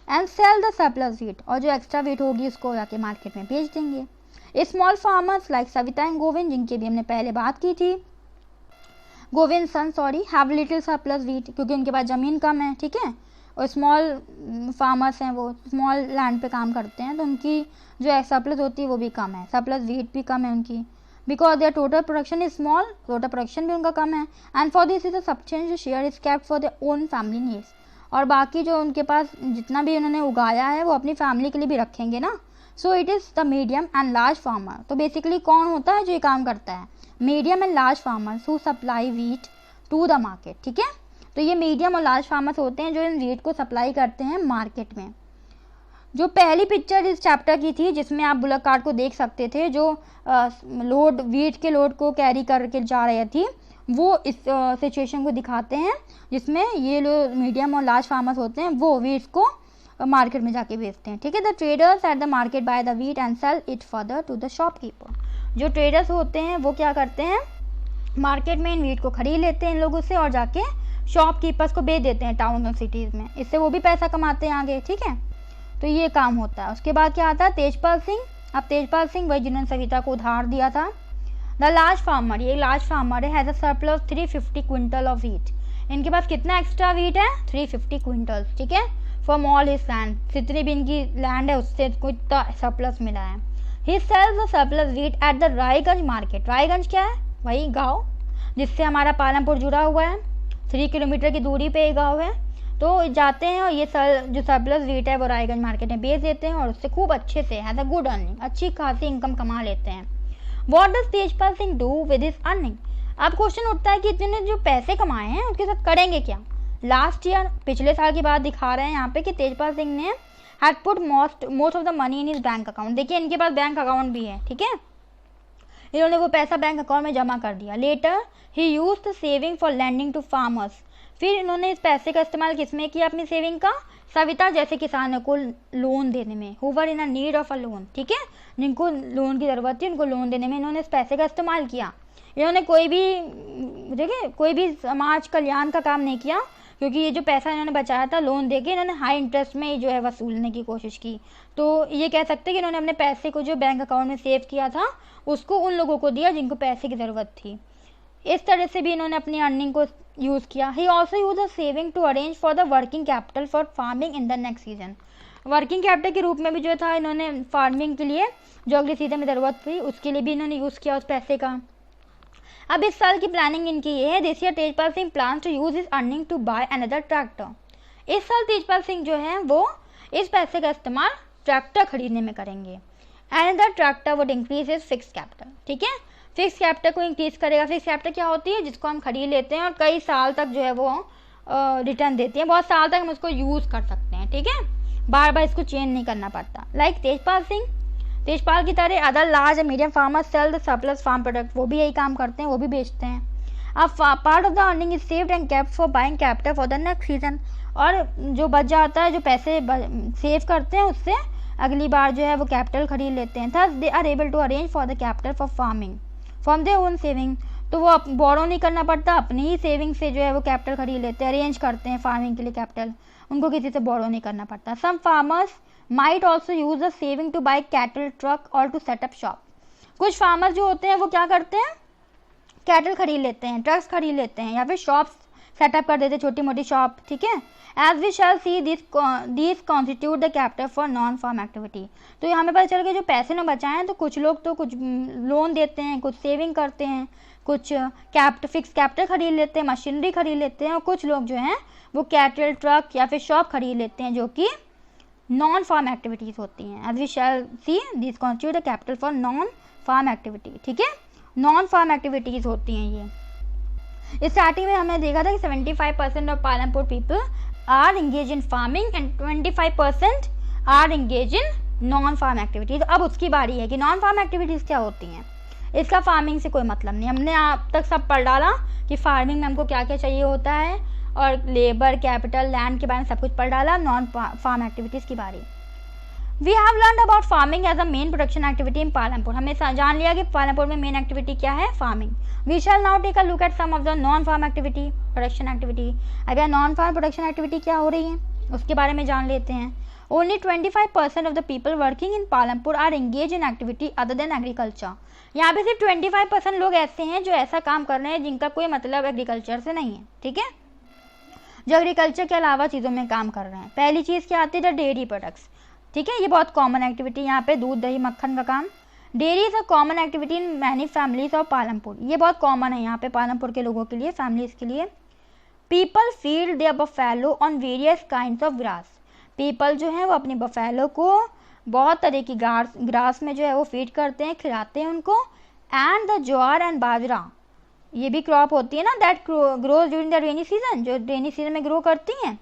and sell the surplus wheat, और जो एक्स्ट्रा वीट होगी उसको जाके मार्केट में बेच देंगे। Small farmers like Savita and Govind, जिनकी भी हमने पहले बात की थी, Govind son sorry, have little surplus wheat, क्योंकि उनके पास ज़मीन कम है, ठीक है, और स्मॉल फार्मर्स हैं, वो स्मॉल लैंड पे काम करते हैं, तो उनकी जो सरप्लस होती है वो भी कम है, सरप्लस वीट भी कम है उनकी, because their total production is small, total production भी उनका कम है, and for this is a substantial share is kept for their own family needs, और बाकी जो उनके पास जितना भी उन्होंने उगाया है वो अपनी फैमिली के लिए भी रखेंगे ना। So it is the medium and large farmer, तो बेसिकली कौन होता है जो ये काम करता है, medium and large farmers who supply wheat to the market, ठीक है। तो ये मीडियम और लार्ज फार्मर्स होते हैं जो इन वीट को सप्लाई करते हैं मार्केट में। जो पहली पिक्चर इस चैप्टर की थी जिसमें आप बुलक कार्ट को देख सकते थे, जो लोड वीट के लोड को कैरी करके जा रही थी, वो इस सिचुएशन को दिखाते हैं जिसमें ये लोग मीडियम और लार्ज फार्मर्स होते हैं, वो वीट को मार्केट में जाके बेचते हैं, ठीक है। The traders at the market buy the wheat and sell it further to the shopkeeper, जो ट्रेडर्स होते हैं वो क्या करते हैं, मार्केट में इन वीट को खरीद लेते हैं इन लोगों से और जाके शॉपकीपर्स को बेच देते हैं टाउन और सिटीज़ में, इससे वो भी पैसा कमाते हैं आगे, ठीक है। तो ये काम होता है। उसके बाद क्या आता है, तेजपाल सिंह, अब तेजपाल सिंह वही जिन्होंने सविता को उधार दिया था। द लार्ज फार्मर, ये लार्ज फार्मर है, has a surplus 350 quintal of wheat, इनके पास कितना एक्स्ट्रा वीट है, 350 क्विंटल, ठीक है, फ्रॉम ऑल हिज लैंड, जितनी भी इनकी लैंड है उससे इतना सरप्लस मिला है। He sells the surplus wheat at the Raiganj market, Raiganj क्या है, वही गाँव जिससे हमारा पालमपुर जुड़ा हुआ है, 3 किलोमीटर की दूरी पे ये गाँव है, तो जाते हैं और ये जो सरप्लस वीट है वो रायगंज मार्केट में बेच देते हैं और उससे खूब अच्छे से हैज़ अ गुड अर्निंग, अच्छी खासी इनकम कमा लेते हैं। What does Tejpal Singh do with his earning, अब क्वेश्चन उठता है कि इतने जो पैसे कमाए हैं उसके साथ करेंगे क्या। लास्ट ईयर, पिछले साल की बात दिखा रहे हैं यहाँ पे कि तेजपाल सिंह ने had put most of the money in his bank account, देखिए इनके पास बैंक अकाउंट भी है, ठीक है, इन्होंने वो पैसा बैंक अकाउंट में जमा कर दिया। Later he used the saving for lending to farmers, फिर इन्होंने इस पैसे का इस्तेमाल किस में किया अपनी सेविंग का? सविता जैसे किसानों को लोन देने में, who were in a need of a loan, ठीक है, जिनको लोन की ज़रूरत थी उनको लोन देने में इन्होंने इस पैसे का इस्तेमाल किया। इन्होंने कोई भी समाज कल्याण का काम नहीं किया, क्योंकि ये जो पैसा इन्होंने बचाया था लोन देके इन्होंने हाई इंटरेस्ट में जो है वसूलने की कोशिश की। तो ये कह सकते हैं कि इन्होंने अपने पैसे को जो बैंक अकाउंट में सेव किया था उसको उन लोगों को दिया जिनको पैसे की ज़रूरत थी। इस तरह से भी इन्होंने अपनी अर्निंग को यूज़ किया। He also use a saving to arrange for the working capital for farming in the next season. Working capital के रूप में भी जो था इन्होंने फार्मिंग के लिए जो अगले सीजन में ज़रूरत थी उसके लिए भी इन्होंने यूज़ किया उस पैसे का। अब इस साल की प्लानिंग इनकी ये है, this year Tejpal Singh plan to use his earning to buy another tractor. इस साल तेजपाल सिंह जो है वो इस पैसे का इस्तेमाल ट्रैक्टर खरीदने में करेंगे। Another tractor would increase is fix capital, ठीक है, फिक्स कैपिटल को इंक्रीज करेगा। फिक्स कैपिटल क्या होती है? जिसको हम खरीद लेते हैं और कई साल तक जो है वो रिटर्न देती है, बहुत साल तक हम उसको यूज़ कर सकते हैं, ठीक है, बार बार इसको चेंज नहीं करना पड़ता। लाइक तेजपाल की तरह other large and medium farmers sell the surplus farm product, वो भी यही काम करते हैं, वो भी बेचते हैं। अब part of the earning is saved and kept for buying capital for the next season, और जो बच जाता है, जो पैसे सेव करते हैं उससे अगली बार जो है वो कैपिटल खरीद लेते हैं। Thus they are able to arrange for the capital for farming from their own saving, तो वो बोरो नहीं करना पड़ता, अपनी ही सेविंग से जो है वो कैपिटल खरीद लेते हैं, अरेंज करते हैं फार्मिंग के लिए कैपिटल, उनको किसी से बोरो नहीं करना पड़ता। Some farmers might also use a saving to buy cattle truck और टू सेटअप शॉप। कुछ फार्मर जो होते हैं वो क्या करते हैं? कैटल खरीद लेते हैं, ट्रक्स खरीद लेते हैं, या फिर शॉप्स सेटअप कर देते हैं, छोटी मोटी शॉप, ठीक है। As we shall see this constitute the capital for non farm activity. तो ये हमें पता चल गया जो पैसे न बचाए हैं तो कुछ लोग तो कुछ लोन देते हैं, कुछ सेविंग करते हैं, कुछ फिक्स कैपिटल खरीद लेते हैं, मशीनरी खरीद लेते हैं, और कुछ लोग जो हैं वो कैटल ट्रक या फिर शॉप खरीद लेते हैं जो कि नॉन फार्म एक्टिविटीज़ होती हैं। As we shall see this constitute the capital for non farm activity, ठीक है, नॉन फार्म एक्टिविटीज़ होती हैं ये। स्टार्टिंग में हमने देखा था कि 75% of Palampur people are engage in farming and 25% are engage in non farm activities. अब उसकी बारी है कि नॉन फार्म एक्टिविटीज़ क्या होती हैं। इसका फार्मिंग से कोई मतलब नहीं, हमने आप तक सब पढ़ डाला कि फार्मिंग में हमको क्या क्या चाहिए होता है, और लेबर, कैपिटल, लैंड के बारे में सब कुछ पढ़ डाला। नॉन फार्म एक्टिविटीज़ की बारी। We have learn about farming as a main production activity in Palampur. हमने जान लिया कि पालमपुर में मेन एक्टिविटी क्या है, farming. We shall now take a look at some of the non farm activity production activity. अगर नॉन फार्म प्रोडक्शन एक्टिविटी क्या हो रही है उसके बारे में जान लेते हैं। Only 25% of the people working in Palampur are engage in activity other than agriculture. यहाँ पे सिर्फ 25% लोग ऐसे हैं जो ऐसा काम कर रहे हैं जिनका कोई मतलब एग्रीकल्चर से नहीं है, ठीक है, जो एग्रीकल्चर के अलावा चीज़ों में काम कर रहे हैं। पहली चीज़ क्या आती है? द डेयरी प्रोडक्ट्स, ठीक है, ये बहुत कॉमन एक्टिविटी यहाँ पे, दूध दही मक्खन का काम। Dairy is a common activity in many families of Palampur, ये बहुत कॉमन है यहाँ पे पालमपुर के लोगों के लिए, फैमिलीज के लिए। People feed there buffalo on various kinds of grass. People जो है वो अपने बफेलो को बहुत तरह की ग्रास में जो है वो फीड करते हैं, खिलाते हैं उनको। एंड द ज्वार एंड बाजरा, ये भी क्रॉप होती है ना, that grows during the rainy season, जो रेनी सीजन में ग्रो करती हैं,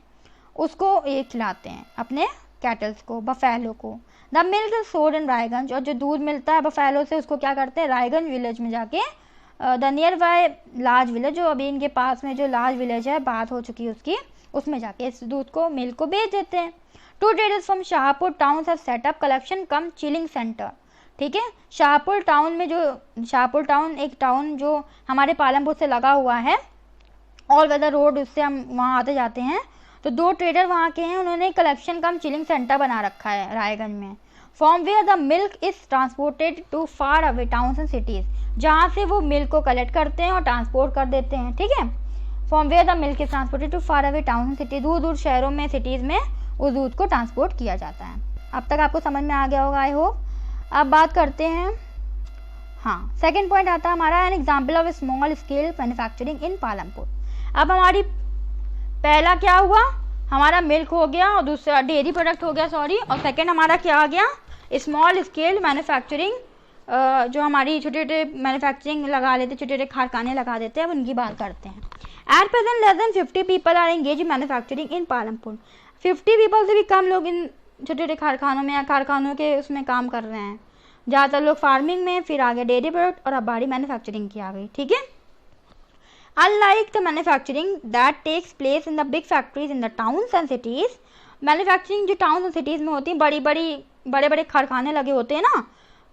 उसको ये खिलाते हैं अपने कैटल्स को, बफेलो को। The milk is sold in Raiganj, और जो दूध मिलता है बफेलो से उसको क्या करते हैं? रायगंज विलेज में जाके, the near by large village, जो अभी इनके पास में जो लार्ज विलेज है, बात हो चुकी है उसकी, उसमें जाके इस दूध को, मिल्क को बेच देते हैं। Two traders from Shahpur town have set up collection cum chilling centre, ठीक है। शाहपुर टाउन में जो शाहपुर टाउन एक टाउन जो हमारे पालमपुर से लगा हुआ है, ऑल वेदर रोड, उससे हम वहाँ आते जाते हैं, तो 2 ट्रेडर वहाँ के हैं, उन्होंने कलेक्शन कम चिलिंग सेंटर बना रखा है रायगंज में। From where the milk is transported to far away towns and cities, जहाँ से वो मिल्क को कलेक्ट करते हैं और ट्रांसपोर्ट कर देते हैं, ठीक है। From where the milk is transported to far away towns and city, दूर दूर शहरों में, सिटीज़ में उस दूध को ट्रांसपोर्ट किया जाता है। अब तक आपको समझ में आ गया होगा, आई होप। अब बात करते हैं, हाँ, सेकेंड पॉइंट आता है हमारा, an example of small scale manufacturing in Palampur. अब हमारी पहला क्या हुआ, हमारा मिल्क हो गया, और दूसरा डेयरी प्रोडक्ट हो गया, सॉरी, और सेकंड हमारा क्या आ गया? स्मॉल स्केल मैन्युफैक्चरिंग, जो हमारी छोटे छोटे मैन्युफैक्चरिंग लगा लेते, छोटे छोटे कारखाने लगा देते हैं, अब उनकी बात करते हैं। At present less than 50 people are engage in manufacturing in Palampur. 50 people से भी कम लोग इन छोटे छोटे कारखानों में या कारखानों के उसमें काम कर रहे हैं। ज़्यादातर लोग फार्मिंग में, फिर आगे डेयरी प्रोडक्ट, और अब बारी मैन्युफैक्चरिंग की आ गई, ठीक है। Unlike the manufacturing that takes place in the big factories in the towns and cities, manufacturing जो टाउन और सिटीज़ में होती है, बड़े बड़े कारखाने लगे होते हैं ना,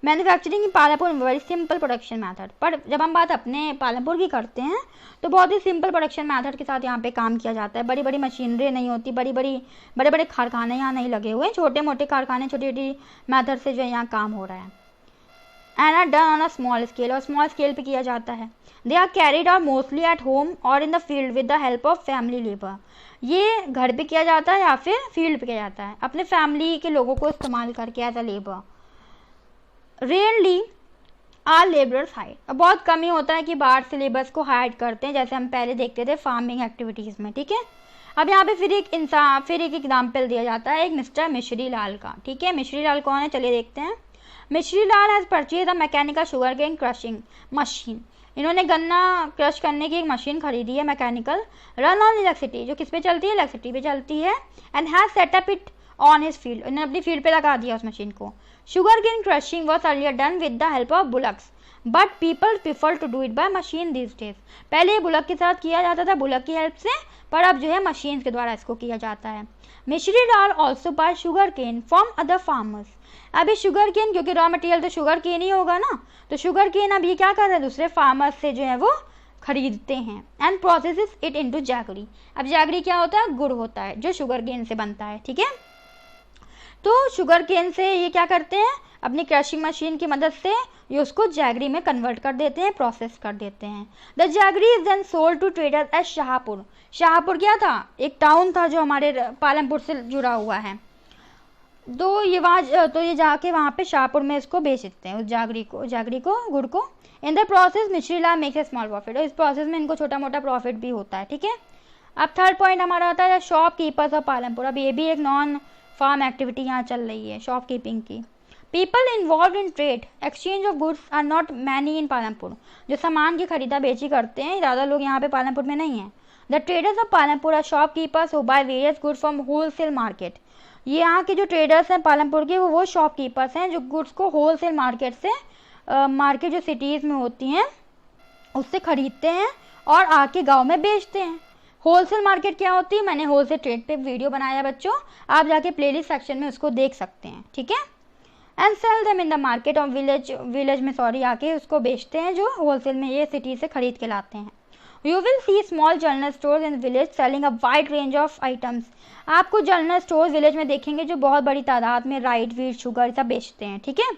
manufacturing in Palampur very simple production method. पर जब हम बात अपने पालमपुर की करते हैं तो बहुत ही सिंपल प्रोडक्शन मेथड के साथ यहाँ पे काम किया जाता है। बड़ी बड़ी मशीनरी नहीं होती, बड़े बड़े कारखाने यहाँ नहीं लगे हुए, छोटे मोटे कारखाने छोटी छोटी मेथड से जो है यहाँ काम हो रहा है। And are done on a small scale, और स्मॉल स्केल पे किया जाता है। They are carried out mostly at home और in the field with the help of family labour. ये घर पे किया जाता है या फिर फील्ड पे किया जाता है अपने फैमिली के लोगों को इस्तेमाल करके as a labour. Rarely are labourers hire, बहुत कम ही होता है कि बाहर से लेबर्स को हायर करते हैं, जैसे हम पहले देखते थे फार्मिंग एक्टिविटीज़ में। ठीक है, अब यहाँ पे फिर एक एग्जाम्पल दिया जाता है एक मिस्टर मिश्री लाल का। ठीक है, मिश्री लाल कौन है, चलिए देखते हैं। Mishri Lal has purchase a mechanical sugar cane crushing machine. इन्होंने गन्ना क्रश करने की एक मशीन खरीदी है मैकेनिकल, रन ऑन इलेक्ट्रिसिटी, जो किस पे चलती है, इलेक्ट्रिसिटी पे चलती है। And has setup it on his field, इन्होंने अपनी फील्ड पे लगा दिया उस मशीन को। Sugar cane crushing was earlier done with the help of bullocks but people prefer to do it by machine this days. पहले ये बुलक के साथ किया जाता था, बुलक की हेल्प से, पर अब जो है मशीन के द्वारा इसको किया जाता है। Mishri Lal also buy sugar cane from other farmers. अभी शुगर केन, क्योंकि रॉ मटेरियल तो शुगर केन ही होगा ना, तो शुगर केन अब ये क्या कर रहे हैं, दूसरे फार्मर्स से जो है वो खरीदते हैं। And processes it into jaggery. अब जैगरी क्या होता है, गुड़ होता है जो शुगर केन से बनता है। ठीक है, तो शुगर केन से ये क्या करते हैं, अपनी क्रशिंग मशीन की मदद से ये उसको जैगरी में कन्वर्ट कर देते हैं, प्रोसेस कर देते हैं। The jaggery is then sold to traders at Shahpur. Shahpur क्या था, एक टाउन था जो हमारे पालमपुर से जुड़ा हुआ है। तो ये जाके वहाँ पे शाहपुर में इसको बेच देते हैं, उस जैगरी को गुड़ को। In the process Mishri Lal makes a small profit, और इस प्रोसेस में इनको छोटा मोटा प्रॉफिट भी होता है। ठीक है, अब थर्ड पॉइंट हमारा आता है शॉप कीपर्स ऑफ पालमपुर। अब ये भी एक नॉन फार्म एक्टिविटी यहाँ चल रही है, शॉप कीपिंग की। People involve in trade exchange of goods are not many in Palampur. जो सामान की खरीदा बेची करते हैं, ज़्यादा लोग यहाँ पे पालमपुर में नहीं है। The traders of Palampur are shopkeepers who buy various goods from wholesale market. ये यहाँ के जो ट्रेडर्स हैं पालमपुर के, वो शॉप कीपर्स हैं जो गुड्स को होलसेल मार्केट से, मार्केट जो सिटीज़ में होती हैं उससे खरीदते हैं और आके गांव में बेचते हैं। होलसेल मार्केट क्या होती है, मैंने होलसेल ट्रेड पे वीडियो बनाया बच्चों, आप जाके प्लेलिस्ट सेक्शन में उसको देख सकते हैं। ठीक है, and sell them in the market of village में आके उसको बेचते हैं जो होलसेल में ये सिटी से खरीद के लाते हैं। You will C small general store in village selling a wide range of items. आपको जनरल स्टोर विलेज में देखेंगे जो बहुत बड़ी तादाद में राइट, वीट, शुगर सब बेचते हैं। ठीक है,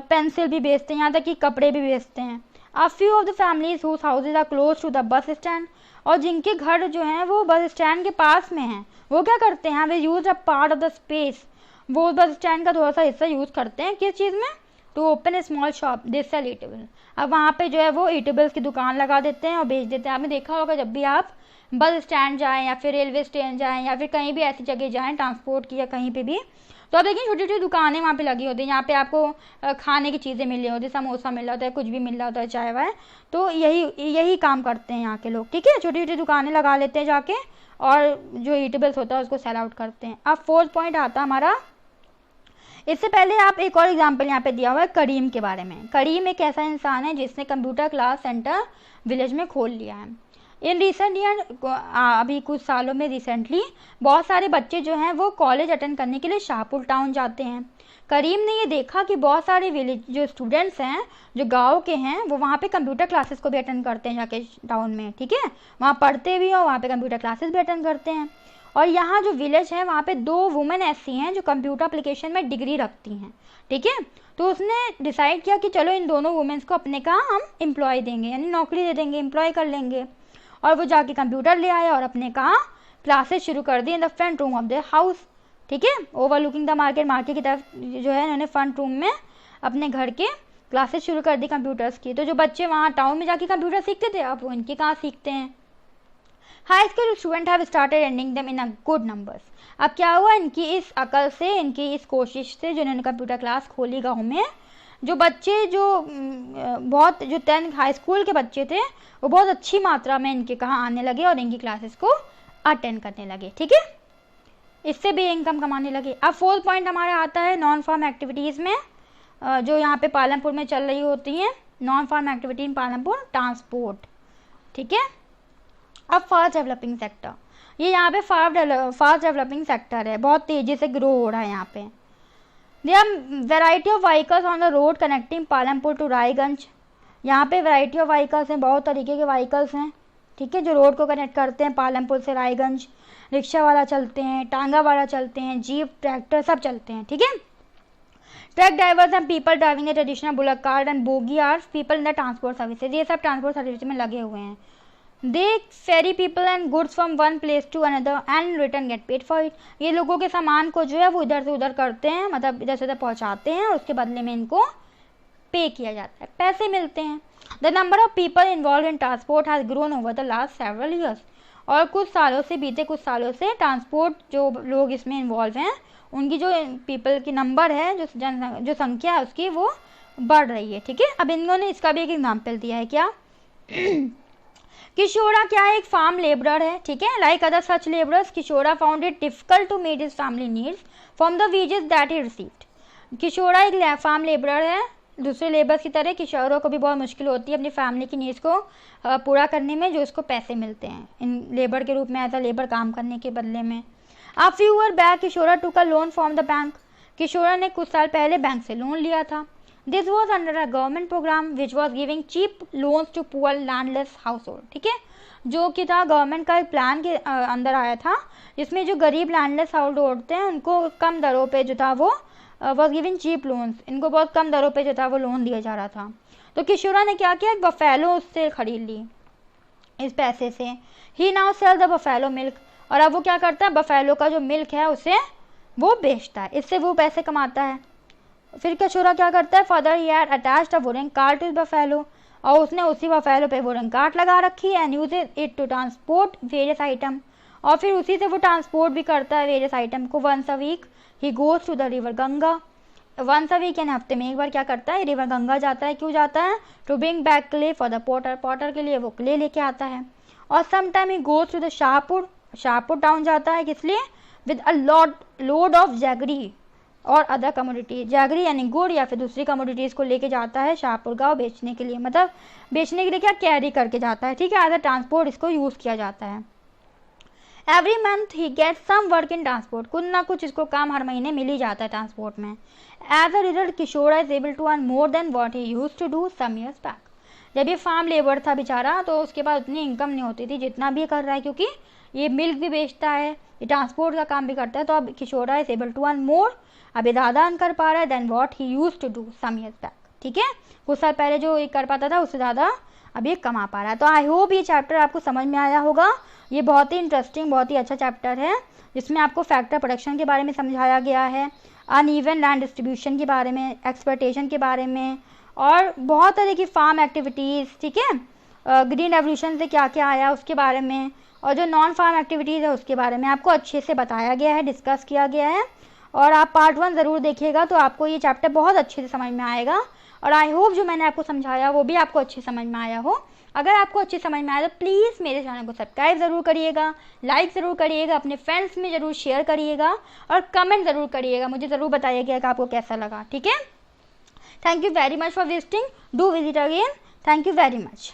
पेंसिल भी बेचते हैं, यहाँ तक कि कपड़े भी बेचते हैं। A few of the families whose houses are close to the bus stand, और जिनके घर जो हैं वो बस स्टैंड के पास में हैं, वो क्या करते हैं, they use a part of the space, वो बस स्टैंड का थोड़ा सा हिस्सा यूज़ करते हैं किस चीज़ में, to open a small shop they sell eatable. अब वहाँ पे जो है वो ईटेबल्स की दुकान लगा देते हैं और बेच देते हैं। आपने देखा होगा जब भी आप बस स्टैंड जाएँ या फिर रेलवे स्टेशन जाएँ या फिर कहीं भी ऐसी जगह जाएँ ट्रांसपोर्ट की या कहीं पे भी, तो आप देखिए छोटी छोटी दुकानें वहाँ पे लगी होती हैं। यहाँ पे आपको खाने की चीज़ें मिल रही होती है, समोसा मिल रहा होता है, कुछ भी मिल रहा होता है, चाय वाय, तो यही काम करते हैं यहाँ के लोग। ठीक है, छोटी छोटी दुकानें लगा लेते हैं जाके और जो ईटेबल्स होता है उसको सेल आउट करते हैं। अब फोर्थ पॉइंट आता है हमारा, इससे पहले आप एक और एग्जाम्पल यहाँ पे दिया हुआ है करीम के बारे में। करीम एक ऐसा इंसान है जिसने कंप्यूटर क्लास सेंटर विलेज में खोल लिया है। इन रिसेंट ईयर, अभी कुछ सालों में रिसेंटली बहुत सारे बच्चे जो हैं वो कॉलेज अटेंड करने के लिए शाहपुर टाउन जाते हैं। करीम ने ये देखा कि बहुत सारे विलेज जो स्टूडेंट्स हैं जो गांव के हैं वो वहाँ पे कंप्यूटर क्लासेस को भी अटेंड करते हैं जाके टाउन में। ठीक है, वहाँ पढ़ते भी और वहाँ पे कंप्यूटर क्लासेस भी अटेंड करते हैं। और यहाँ जो विलेज है वहाँ पे 2 वुमेन ऐसी हैं जो कंप्यूटर एप्लीकेशन में डिग्री रखती हैं। ठीक है, तो उसने डिसाइड किया कि चलो इन दोनों वुमेन्स को अपने कहाँ हम एम्प्लॉय देंगे, यानी नौकरी दे देंगे, एम्प्लॉय कर लेंगे। और वो जाके कंप्यूटर ले आए और अपने कहाँ क्लासेस शुरू कर दी in the front room of the house. ठीक है, ओवरलुकिंग द मार्केट की तरफ जो है इन्होंने फ्रंट रूम में अपने घर के क्लासेस शुरू कर दी कंप्यूटर्स की। तो जो बच्चे वहाँ टाउन में जाके कंप्यूटर सीखते थे अब वो इनके कहाँ सीखते हैं। High school student have started ending them in a good numbers. अब क्या हुआ, इनकी इस अकल से, इनकी इस कोशिश से जो इन्होंने कंप्यूटर क्लास खोली गाँव में, जो बच्चे जो 10th हाई स्कूल के बच्चे थे वो बहुत अच्छी मात्रा में इनके कहाँ आने लगे और इनकी क्लासेस को अटेंड करने लगे। ठीक है, इससे भी इनकम कमाने लगे। अब फोर्थ पॉइंट हमारा आता है नॉन फार्म एक्टिविटीज़ में जो यहाँ पे पालमपुर में चल रही होती हैं। Non farm activity in Palampur, transport. ठीक है। अब फास्ट डेवलपिंग सेक्टर, ये यहाँ पे फास्ट डेवलपिंग सेक्टर है, बहुत तेज़ी से ग्रो हो रहा है यहाँ पे। There are variety of vehicles on the road connecting Palampur to Raiganj, यहाँ पे वैरायटी ऑफ व्हीकल्स हैं, बहुत तरीके के व्हीकल्स हैं, ठीक है, जो रोड को कनेक्ट करते हैं पालमपुर से रायगंज। रिक्शा वाला चलते हैं, टांगा वाला चलते हैं, जीप, ट्रैक्टर सब चलते हैं, ठीक है। Truck drivers and people driving a traditional bullock cart and bogie are people in the transport services, ये सब ट्रांसपोर्ट सर्विस में लगे हुए हैं। They ferry people and goods from one place to another and return get paid for it, ये लोगों के सामान को जो है वो इधर से उधर करते हैं, मतलब इधर से उधर पहुँचाते हैं और उसके बदले में इनको पे किया जाता है, पैसे मिलते हैं। The number of people involve in transport has grown over the last several years, और बीते कुछ सालों से ट्रांसपोर्ट जो लोग इसमें इन्वॉल्व हैं उनकी जो पीपल की नंबर है, जो संख्या है उसकी, वो बढ़ रही है, ठीक है। अब इन्होंने इसका भी एक एग्जाम्पल दिया है, क्या किशोरा क्या है, एक फार्म लेबरर है, ठीक है। Like other such labourers Kishora found it difficult to meet his family needs from the wages that he received. Kishora एक फार्म लेबरर है, दूसरे लेबर्स की तरह किशोरों को भी बहुत मुश्किल होती है अपनी फैमिली की नीड्स को पूरा करने में, जो इसको पैसे मिलते हैं इन लेबर के रूप में, एज अ लेबर काम करने के बदले में। A few years back किशोरा took a loan from the bank, किशोरा ने कुछ साल पहले बैंक से लोन लिया था। This was under a government program which was giving cheap loans to poor landless household, ठीक है, जो कि था गवर्नमेंट का एक प्लान के अंदर आया था, जिसमें जो गरीब लैंडलेस हाउस होल्ड हैं उनको कम दरों पे जो था वो was giving cheap loans, इनको बहुत कम दरों पे जो था वो लोन दिया जा रहा था। तो किशोरा ने क्या किया, एक बफेलो उससे खरीद ली इस पैसे से। He now sells the buffalo milk, और अब वो क्या करता है, बफेलो का जो मिल्क है उसे वो बेचता है, इससे वो पैसे कमाता है। फिर किशोरा क्या करता है, further he had attached a wooden cart to buffalo, और उसने उसी बफेलो पे वुडन कार्ट लगा रखी है, and uses it to transport various item, और फिर उसी से वो ट्रांसपोर्ट भी करता है वेरियस आइटम को। Once a week he goes to the river Ganga, once a week यानी हफ्ते में एक बार क्या करता है, रिवर गंगा जाता है। क्यों जाता है, to bring back clay for the potter, potter के लिए वो क्ले लेके आता है। और sometime he goes to the Shahpur town जाता है, किस लिए, with a load of jaggery और अदर कमोडिटी, जैगरी यानी गुड़ या फिर दूसरी कमोडिटीज़ को लेके जाता है शाहपुर गाँव बेचने के लिए, मतलब बेचने के लिए क्या कैरी करके जाता है, ठीक है, एज अ ट्रांसपोर्ट इसको यूज़ किया जाता है। Every month he get some work in transport, कुछ ना कुछ इसको काम हर महीने मिल ही जाता है ट्रांसपोर्ट में। As a result Kishora is able to earn more than what he used to do some years back, जब ये फार्म लेबर था बेचारा तो उसके पास उतनी इनकम नहीं होती थी जितना भी कर रहा है, क्योंकि ये मिल्क भी बेचता है, ये ट्रांसपोर्ट का काम भी करता है। तो अब Kishora is able to earn more, अभी ज़्यादा अर्न कर पा रहा है than what he used to do some years back, ठीक है, कुछ साल पहले जो ये कर पाता था उससे ज़्यादा अब ये कमा पा रहा है। तो आई होप ये चैप्टर आपको समझ में आया होगा। ये बहुत ही इंटरेस्टिंग, बहुत ही अच्छा चैप्टर है, जिसमें आपको फैक्टर प्रोडक्शन के बारे में समझाया गया है, अनइवन लैंड डिस्ट्रीब्यूशन के बारे में, एक्सप्लॉयटेशन के बारे में, और बहुत तरह की फार्म एक्टिविटीज़, ठीक है, ग्रीन रेवोल्यूशन से क्या क्या आया उसके बारे में, और जो नॉन फार्म एक्टिविटीज़ है उसके बारे में आपको अच्छे से बताया गया है, डिस्कस किया गया है। और आप पार्ट 1 ज़रूर देखिएगा तो आपको ये चैप्टर बहुत अच्छे से समझ में आएगा। और आई होप जो मैंने आपको समझाया वो भी आपको अच्छे समझ में आया हो। अगर आपको अच्छे समझ में आया तो प्लीज़ मेरे चैनल को सब्सक्राइब ज़रूर करिएगा, लाइक ज़रूर करिएगा, अपने फ्रेंड्स में ज़रूर शेयर करिएगा, और कमेंट ज़रूर करिएगा, मुझे ज़रूर बताइएगा कि आपको कैसा लगा, ठीक है। Thank you very much for visiting, do visit again, thank you very much.